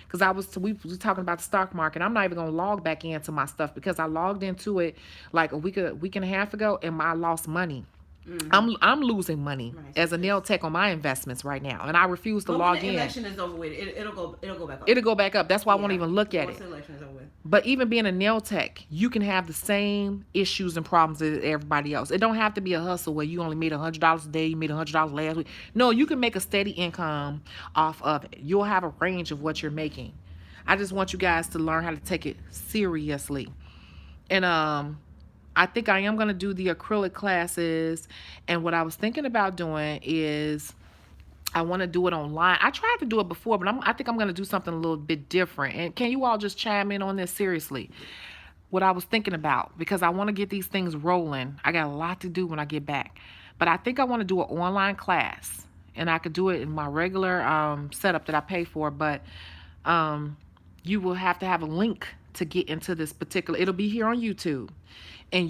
[SPEAKER 1] Because we were talking about the stock market. I'm not even going to log back into my stuff because I logged into it like a week and a half ago, and I lost money. Mm-hmm. I'm losing money as a nail tech on my investments right now, and I refuse to log in.
[SPEAKER 4] When the election is over with, it'll go back up.
[SPEAKER 1] It'll go back up. That's why I won't even look at it.
[SPEAKER 4] Once the election is over with.
[SPEAKER 1] But even being a nail tech, you can have the same issues and problems as everybody else. It don't have to be a hustle where you only made $100 a day, you made $100 last week. No, you can make a steady income off of it. You'll have a range of what you're making. I just want you guys to learn how to take it seriously. And I think I am going to do the acrylic classes. And what I was thinking about doing is I want to do it online. I tried to do it before, but I think I'm going to do something a little bit different. And can you all just chime in on this seriously? What I was thinking about, because I want to get these things rolling. I got a lot to do when I get back. But I think I want to do an online class. And I could do it in my regular setup that I pay for. But you will have to have a link to get into this particular. It'll be here on YouTube.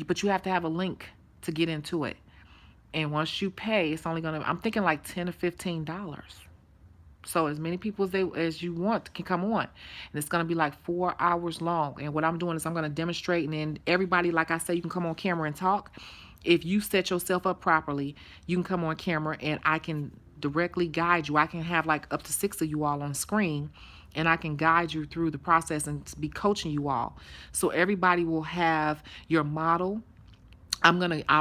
[SPEAKER 1] but you have to have a link to get into it. And once you pay, it's only gonna, I'm thinking like $10 or $15. So as many people as you want can come on. And it's going to be like 4 hours long. And what I'm doing is I'm going to demonstrate. And then everybody, like I say, you can come on camera and talk. If you set yourself up properly, you can come on camera and I can directly guide you. I can have like up to 6 of you all on screen. And I can guide you through the process and be coaching you all. So everybody will have your model. I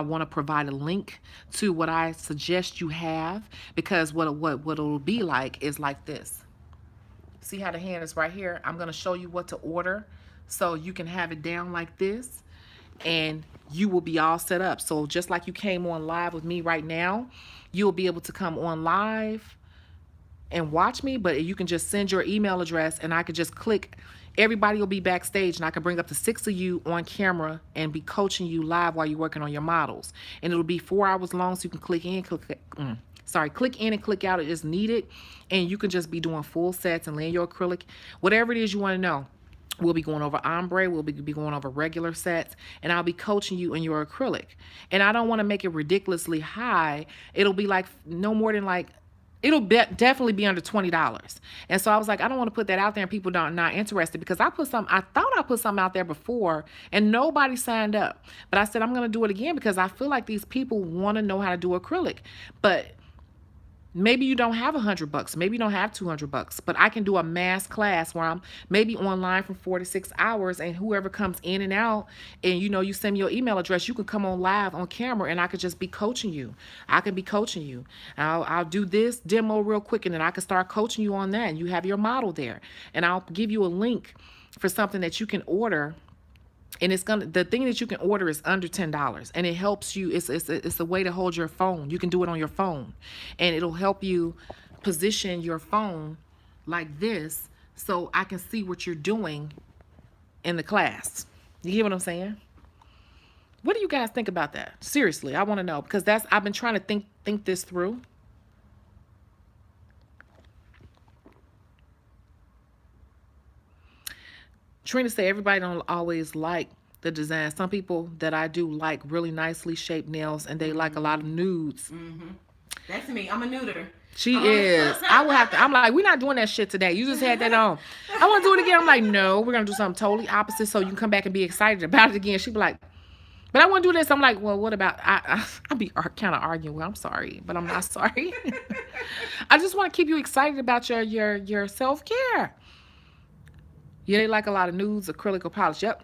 [SPEAKER 1] want to provide a link to what I suggest you have, because what it'll be like is like this. See how the hand is right here? I'm going to show you what to order so you can have it down like this and you will be all set up. So just like you came on live with me right now, you'll be able to come on live and watch me, but you can just send your email address and I could just click. Everybody will be backstage and I can bring up to 6 of you on camera and be coaching you live while you're working on your models. And it'll be 4 hours long, so you can click in, click in and click out as needed. And you can just be doing full sets and laying your acrylic, whatever it is you want to know. We'll be going over ombre, we'll be going over regular sets, and I'll be coaching you in your acrylic. And I don't want to make it ridiculously high. It'll be like no more than like, it'll definitely be under $20. And so I was like, I don't want to put that out there and people not interested, because I thought I put something out there before and nobody signed up. But I said, I'm going to do it again because I feel like these people want to know how to do acrylic. But maybe you don't have $100, maybe you don't have $200, but I can do a mass class where I'm maybe online for 4 to 6 hours, and whoever comes in and out, and you send me your email address, you can come on live on camera and I could just be coaching you. I can be coaching you. I'll do this demo real quick and then I can start coaching you on that, and you have your model there, and I'll give you a link for something that you can order. And the thing that you can order is under $10, and it helps you. It's a way to hold your phone. You can do it on your phone, and it'll help you position your phone like this so I can see what you're doing in the class. You get what I'm saying? What do you guys think about that? Seriously, I want to know, because I've been trying to think this through. Trina said everybody don't always like the design. Some people that I do like really nicely shaped nails, and they like a lot of nudes.
[SPEAKER 4] That's me. I'm a nuder.
[SPEAKER 1] She is. I will have to. I'm like, we're not doing that shit today. You just had that on. I want to do it again. I'm like, no, we're going to do something totally opposite so you can come back and be excited about it again. She'd be like, but I want to do this. I'm like, well, what about, I'll be kind of arguing. Well, I'm sorry, but I'm not sorry. I just want to keep you excited about your self-care. Yeah, they like a lot of nudes, acrylic, or polish. Yep.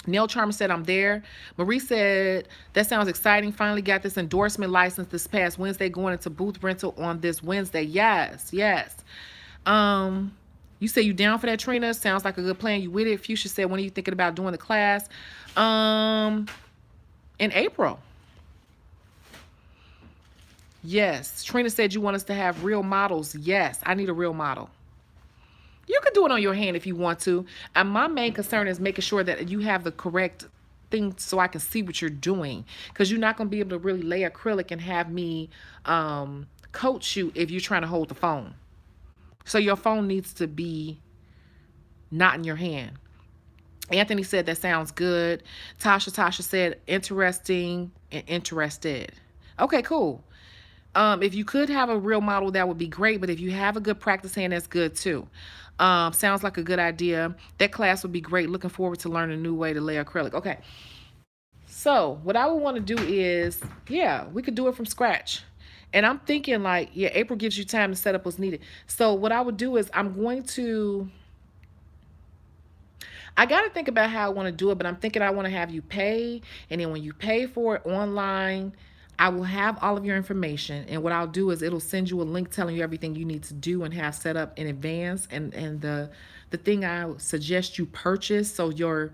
[SPEAKER 1] Nail Charmer said, I'm there. Marie said, that sounds exciting. Finally got this endorsement license this past Wednesday, going into booth rental on this Wednesday. Yes, yes. You say you down for that, Trina? Sounds like a good plan. You with it? Fuchsia said, when are you thinking about doing the class? In April. Yes. Trina said you want us to have real models. Yes, I need a real model. You can do it on your hand if you want to. And my main concern is making sure that you have the correct thing so I can see what you're doing. Because you're not going to be able to really lay acrylic and have me coach you if you're trying to hold the phone. So your phone needs to be not in your hand. Anthony said that sounds good. Tasha said interesting and interested. Okay, cool. If you could have a real model, that would be great. But if you have a good practice hand, that's good too. Sounds like a good idea. That class would be great. Looking forward to learning a new way to lay acrylic. Okay. So what I would want to do is, yeah, we could do it from scratch. And I'm thinking like, yeah, April gives you time to set up what's needed. So what I would do is I got to think about how I want to do it, but I'm thinking I want to have you pay. And then when you pay for it online, I will have all of your information, and what I'll do is it'll send you a link telling you everything you need to do and have set up in advance. And the thing I suggest you purchase so your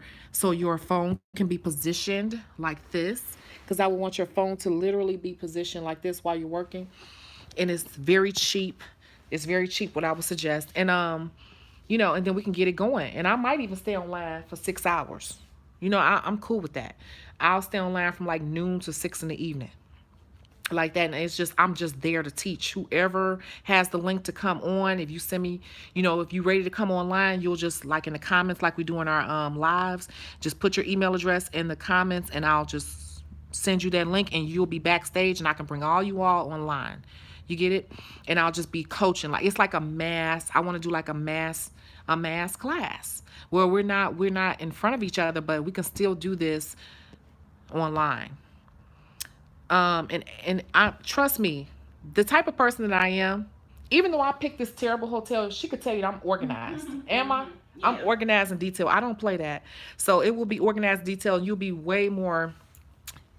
[SPEAKER 1] phone can be positioned like this, because I would want your phone to literally be positioned like this while you're working. And it's very cheap. It's very cheap, what I would suggest. And and then we can get it going. And I might even stay online for 6 hours. I'm cool with that. I'll stay online from like noon to 6 in the evening. like that. And it's just, I'm just there to teach whoever has the link to come on. If you send me, you know, if you're ready to come online, you'll just, like in the comments, like we do in our lives, just put your email address in the comments and I'll just send you that link and you'll be backstage and I can bring all you all online. You get it? And I'll just be coaching. Like, it's like a mass, I want to do like a mass class where we're not in front of each other, but we can still do this online. And I trust me, the type of person that I am, even though I picked this terrible hotel, she could tell you that I'm organized. Am I?
[SPEAKER 4] Yeah.
[SPEAKER 1] I'm organized in detail. I don't play that. So it will be organized in detail and you'll be way more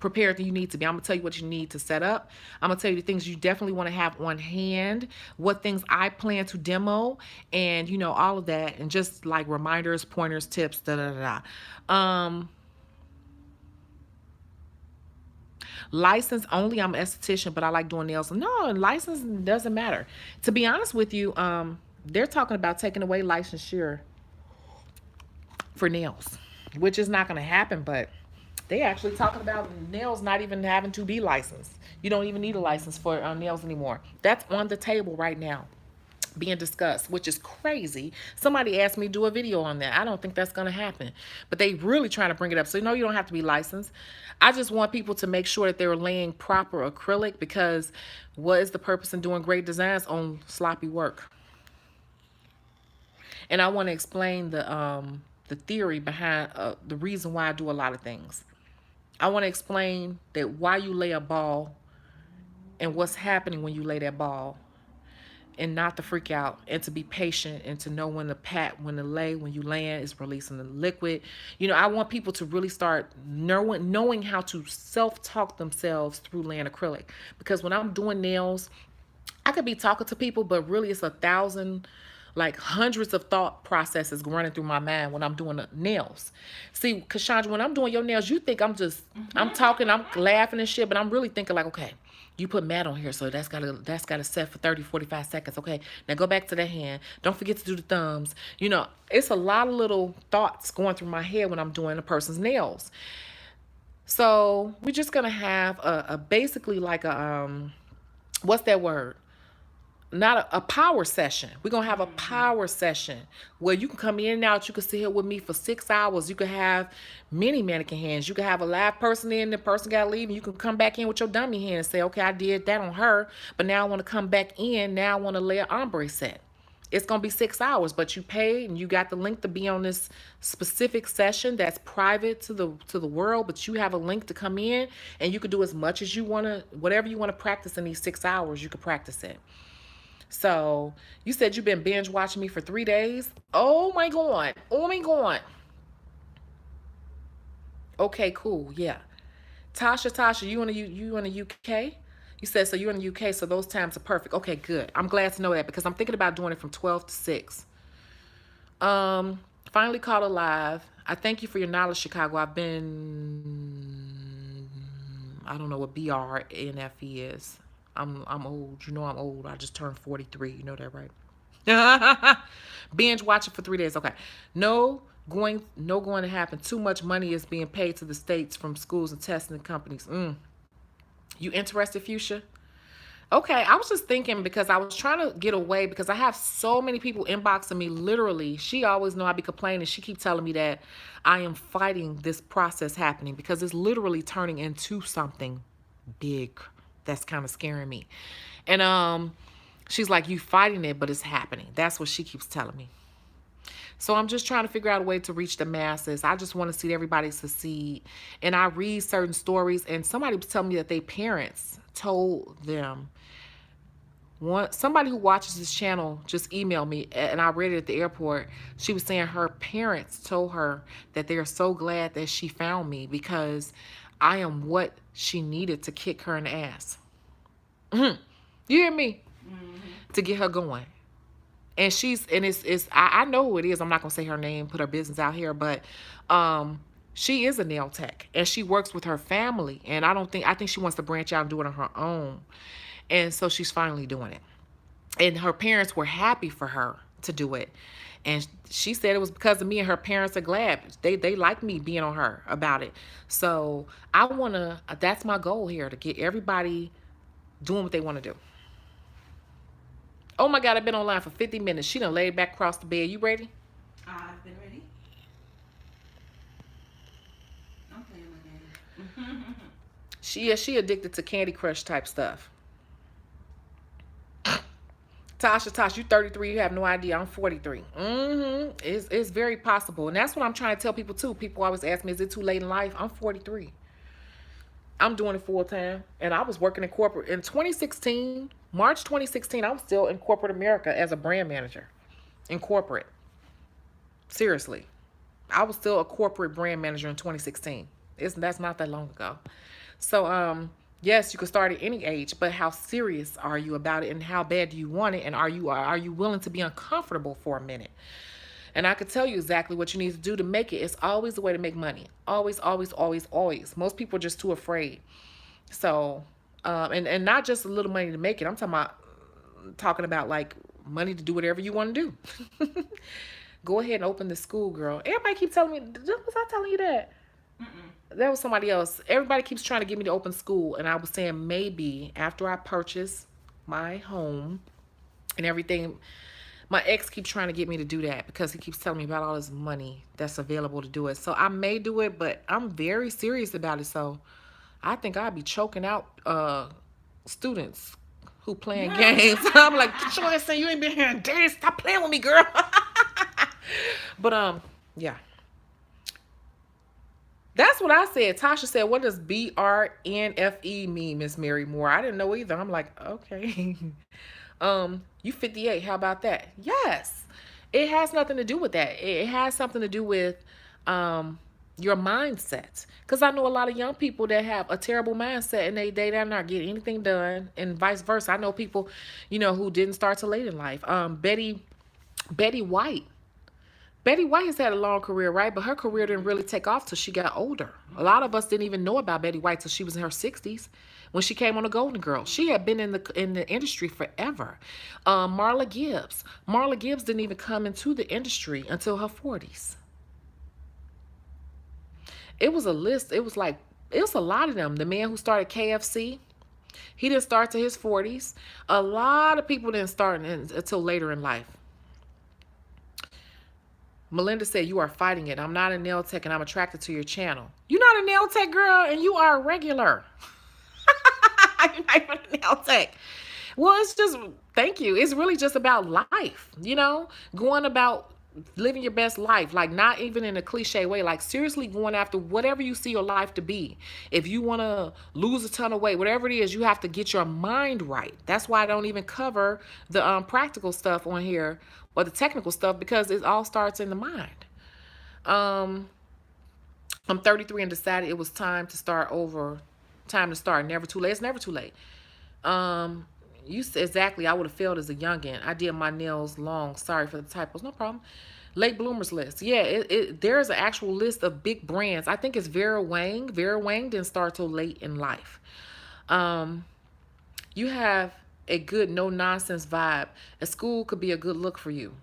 [SPEAKER 1] prepared than you need to be. I'm gonna tell you what you need to set up. I'm gonna tell you the things you definitely want to have on hand, what things I plan to demo, and you know, all of that, and just like reminders, pointers, tips, License only. I'm an esthetician, but I like doing nails. No, license doesn't matter. To be honest with you, they're talking about taking away licensure for nails, which is not going to happen, but they actually talking about nails not even having to be licensed. You don't even need a license for nails anymore. That's on the table right now, being discussed, which is crazy. Somebody asked me to do a video on that. I don't think that's going to happen, but they really trying to bring it up. So, no, you don't have to be licensed. I just want people to make sure that they're laying proper acrylic, because what is the purpose in doing great designs on sloppy work? And I want to explain the theory behind the reason why I do a lot of things. I want to explain that why you lay a ball and what's happening when you lay that ball, and not to freak out, and to be patient, and to know when to pat, when to lay, when you land is releasing the liquid. You know, I want people to really start knowing how to self-talk themselves through laying acrylic. Because when I'm doing nails, I could be talking to people, but really it's 1,000, like hundreds of thought processes running through my mind when I'm doing the nails. See, Cassandra, when I'm doing your nails, you think I'm just, I'm talking, I'm laughing and shit, but I'm really thinking like, okay, you put matte on here, so that's gotta set for 30, 45 seconds. Okay, now go back to the hand. Don't forget to do the thumbs. You know, it's a lot of little thoughts going through my head when I'm doing a person's nails. So we're just gonna have a basically like a what's that word? Not a power session. We're going to have a power session where you can come in and out. You can sit here with me for 6 hours. You can have many mannequin hands. You can have a live person in, the person got to leave, and you can come back in with your dummy hand and say, okay, I did that on her, but now I want to come back in. Now I want to lay an ombre set. It's going to be 6 hours, but you paid and you got the link to be on this specific session that's private to the world, but you have a link to come in and you can do as much as you want to, whatever you want to practice in these 6 hours, you can practice it. So you said you've been binge watching me for 3 days. Oh my God. Oh my God. Okay, cool. Yeah. Tasha, you in the UK? You said, so you're in the UK, so those times are perfect. Okay, good. I'm glad to know that, because I'm thinking about doing it from 12 to 6. Finally caught alive. I thank you for your knowledge, Shecago. I've been, I don't know what BRNFE is. I'm old. You know I'm old. I just turned 43. You know that, right? Binge watching for 3 days. Okay. No going to happen. Too much money is being paid to the states from schools and testing companies. You interested, Fuchsia? Okay. I was just thinking, because I was trying to get away, because I have so many people inboxing me. Literally, she always know I be complaining. She keep telling me that I am fighting this process happening, because it's literally turning into something big. That's kind of scaring me. And she's like, you fighting it, but it's happening. That's what she keeps telling me. So I'm just trying to figure out a way to reach the masses. I just want to see everybody succeed. And I read certain stories, and somebody was telling me that their parents told them. Somebody who watches this channel just emailed me, and I read it at the airport. She was saying her parents told her that they're so glad that she found me, because I am what she needed to kick her in the ass. You hear me? To get her going. And I know who it is. I'm not going to say her name, put her business out here, but she is a nail tech, and she works with her family. And I think she wants to branch out and do it on her own. And so she's finally doing it. And her parents were happy for her to do it. And she said it was because of me, and her parents are glad. They like me being on her about it. So that's my goal here, to get everybody doing what they want to do. Oh my God, I've been online for 50 minutes. She done laid back across the bed. You ready?
[SPEAKER 4] I've been ready. I'm playing my game.
[SPEAKER 1] She addicted to Candy Crush type stuff. Tasha, you 33. You have no idea. I'm 43. It's very possible. And that's what I'm trying to tell people too. People always ask me, is it too late in life? I'm 43. I'm doing it full time. And I was working in corporate. In 2016, March 2016, I was still in corporate America as a brand manager. In corporate. Seriously. I was still a corporate brand manager in 2016. That's not that long ago. So, yes, you can start at any age, but how serious are you about it, and how bad do you want it, and are you willing to be uncomfortable for a minute? And I could tell you exactly what you need to do to make it. It's always the way to make money. Always, always, always, always. Most people are just too afraid. So, and not just a little money to make it. I'm talking about like money to do whatever you want to do. Go ahead and open the school, girl. Everybody keeps telling me, was I telling you that? That was somebody else. Everybody keeps trying to get me to open school. And I was saying maybe after I purchase my home and everything, my ex keeps trying to get me to do that because he keeps telling me about all this money that's available to do it. So I may do it, but I'm very serious about it. So I think I'd be choking out students who playing games. I'm like, get your ass in. You ain't been here in days. Stop playing with me, girl. But yeah. That's what I said. Tasha said, what does BRNFE mean, Miss Mary Moore? I didn't know either. I'm like, okay. You 58. How about that? Yes. It has nothing to do with that. It has something to do with your mindset. Because I know a lot of young people that have a terrible mindset and they not getting anything done, and vice versa. I know people, who didn't start till late in life. Betty White. Betty White has had a long career, right? But her career didn't really take off till she got older. A lot of us didn't even know about Betty White till she was in her 60s when she came on The Golden Girls. She had been in the industry forever. Marla Gibbs. Marla Gibbs didn't even come into the industry until her 40s. It was a list. It was a lot of them. The man who started KFC, he didn't start till his 40s. A lot of people didn't start until later in life. Melinda said, you are fighting it. I'm not a nail tech and I'm attracted to your channel. You're not a nail tech, girl, and you are a regular. You're not even a nail tech. Well, it's just, thank you. It's really just about life, going about living your best life, like not even in a cliche way, like seriously going after whatever you see your life to be. If you want to lose a ton of weight, whatever it is, you have to get your mind right. That's why I don't even cover the practical stuff on here or the technical stuff, because it all starts in the mind. I'm 33 and decided it was time to start over. Time to start. Never too late. It's never too late. You said exactly. I would have failed as a youngin. I did my nails long. Sorry for the typos. No problem. Late bloomers list. Yeah, there's an actual list of big brands. I think it's Vera Wang. Vera Wang didn't start till late in life. You have a good no-nonsense vibe. A school could be a good look for you.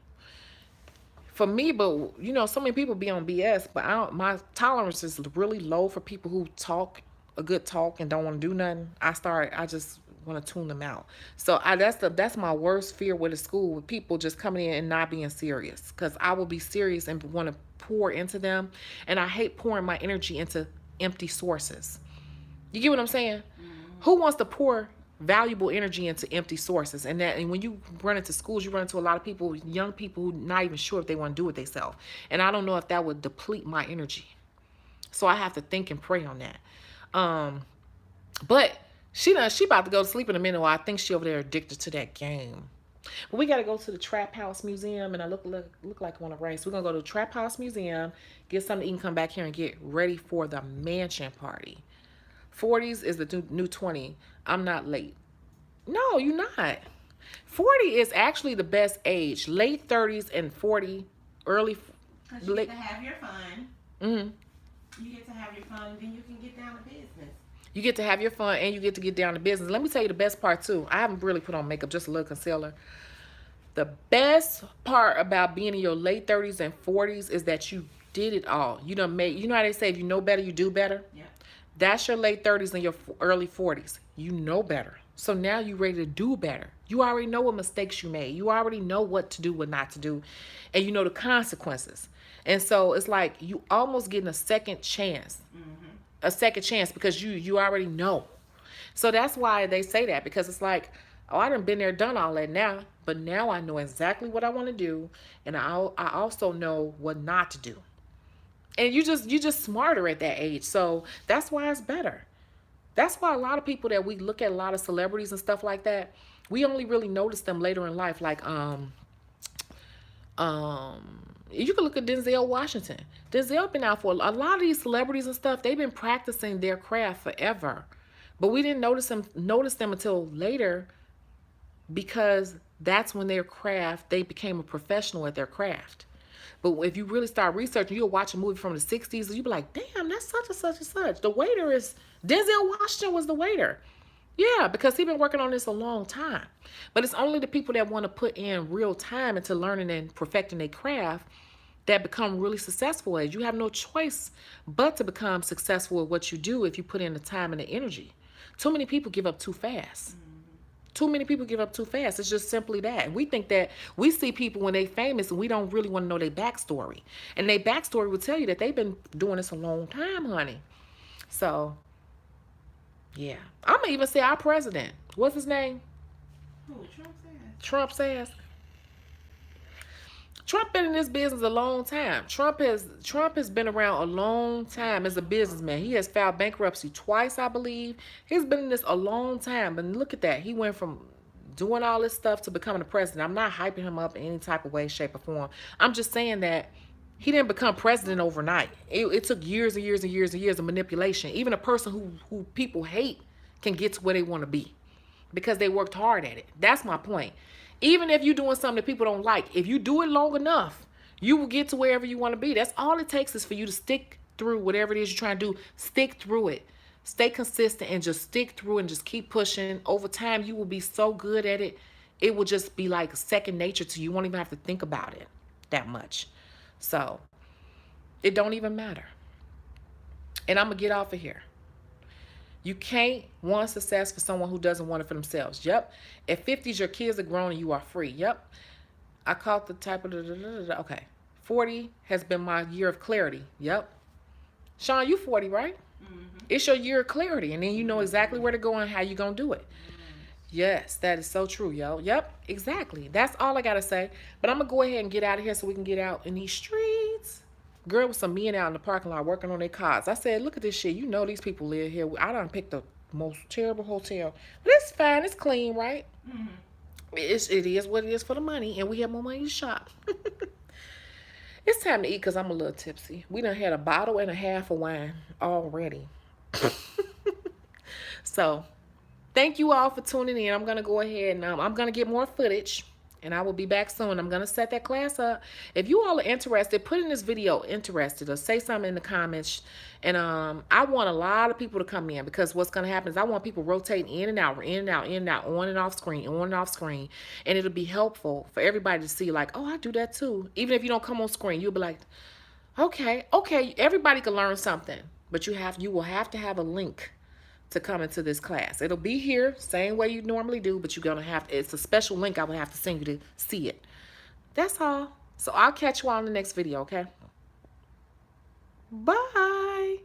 [SPEAKER 1] For me, but, so many people be on BS, but my tolerance is really low for people who talk a good talk and don't want to do nothing. I just want to tune them out. So that's my worst fear with a school, with people just coming in and not being serious, because I will be serious and want to pour into them, and I hate pouring my energy into empty sources. You get what I'm saying? Mm-hmm. Who wants to pour valuable energy into empty sources? And when you run into schools, you run into a lot of people, young people, who not even sure if they want to do it themselves, and I don't know if that would deplete my energy. So I have to think and pray on that. But she about to go to sleep in a minute. While I think she over there addicted to that game. But we got to go to the Trap House Museum, and I look like I want to race. We're gonna go to the Trap House Museum, get something to eat, and come back here and get ready for the mansion party. 40s is the new 20. I'm not late. No, you're not. 40 is actually the best age. Late 30s and 40, early.
[SPEAKER 4] Because you get to have your fun. Mm-hmm. You get to have your fun, then you can get down to business.
[SPEAKER 1] You get to have your fun, and you get to get down to business. Let me tell you the best part, too. I haven't really put on makeup, just a little concealer. The best part about being in your late 30s and 40s is that you did it all. You know how they say, if you know better, you do better?
[SPEAKER 4] Yeah.
[SPEAKER 1] That's your late 30s and your early 40s. You know better. So now you're ready to do better. You already know what mistakes you made. You already know what to do, what not to do. And you know the consequences. And so it's like you almost getting a second chance. A second chance because you already know. So that's why they say that, because it's like, oh, I done been there, done all that now. But now I know exactly what I want to do. And I also know what not to do. And you just smarter at that age. So that's why it's better. That's why a lot of people that we look at, a lot of celebrities and stuff like that, we only really notice them later in life. Like you can look at Denzel Washington. Denzel been out for a lot of these celebrities and stuff. They've been practicing their craft forever, but we didn't notice them until later, because that's when they became a professional at their craft. But if you really start researching, you'll watch a movie from the 60s and you'll be like, damn, that's such and such and such. The waiter is, Denzel Washington was the waiter. Yeah, because he's been working on this a long time. But it's only the people that want to put in real time into learning and perfecting their craft that become really successful at it. You have no choice but to become successful at what you do if you put in the time and the energy. Too many people give up too fast. Too many people give up too fast. It's just simply that. We think that we see people when they famous and we don't really want to know their backstory. And their backstory will tell you that they've been doing this a long time, honey. So, yeah. I'm going to even say our president. What's his name?
[SPEAKER 3] Who? Trump says.
[SPEAKER 1] Trump says. Trump been in this business a long time. Trump has been around a long time as a businessman. He has filed bankruptcy twice, I believe. He's been in this a long time. But look at that. He went from doing all this stuff to becoming a president. I'm not hyping him up in any type of way, shape, or form. I'm just saying that he didn't become president overnight. It took years and years and years and years of manipulation. Even a person who people hate can get to where they want to be because they worked hard at it. That's my point. Even if you're doing something that people don't like, if you do it long enough, you will get to wherever you want to be. That's all it takes is for you to stick through whatever it is you're trying to do. Stick through it. Stay consistent and just stick through and just keep pushing. Over time, you will be so good at it. It will just be like second nature to you. You won't even have to think about it that much. So, it don't even matter. And I'm going to get off of here. You can't want success for someone who doesn't want it for themselves. Yep. At 50s, your kids are grown and you are free. Yep. I caught the type of... Okay. 40 has been my year of clarity. Yep. Sean, you 40, right? It's your year of clarity. And then you know exactly where to go and how you're going to do it. Yes, that is so true, yo. Yep, exactly. That's all I got to say. But I'm going to go ahead and get out of here so we can get out in these streets. Girl with some men out in the parking lot working on their cars. I said, look at this shit. You know these people live here. I done picked the most terrible hotel. But it's fine. It's clean, right? It is what it is for the money. And we have more money to shop. It's time to eat because I'm a little tipsy. We done had a bottle and a half of wine already. So, thank you all for tuning in. I'm going to go ahead and I'm going to get more footage. And I will be back soon. I'm going to set that class up. If you all are interested, put in this video interested or say something in the comments. And I want a lot of people to come in because what's going to happen is I want people rotating in and out, in and out, in and out, on and off screen, on and off screen. And it'll be helpful for everybody to see like, oh, I do that too. Even if you don't come on screen, you'll be like, okay, everybody can learn something. But you will have to have a link to come into this class. It'll be here, same way you normally do, but you're gonna have to, it's a special link I will have to send you to see it. That's all. So I'll catch you all in the next video, okay? Bye.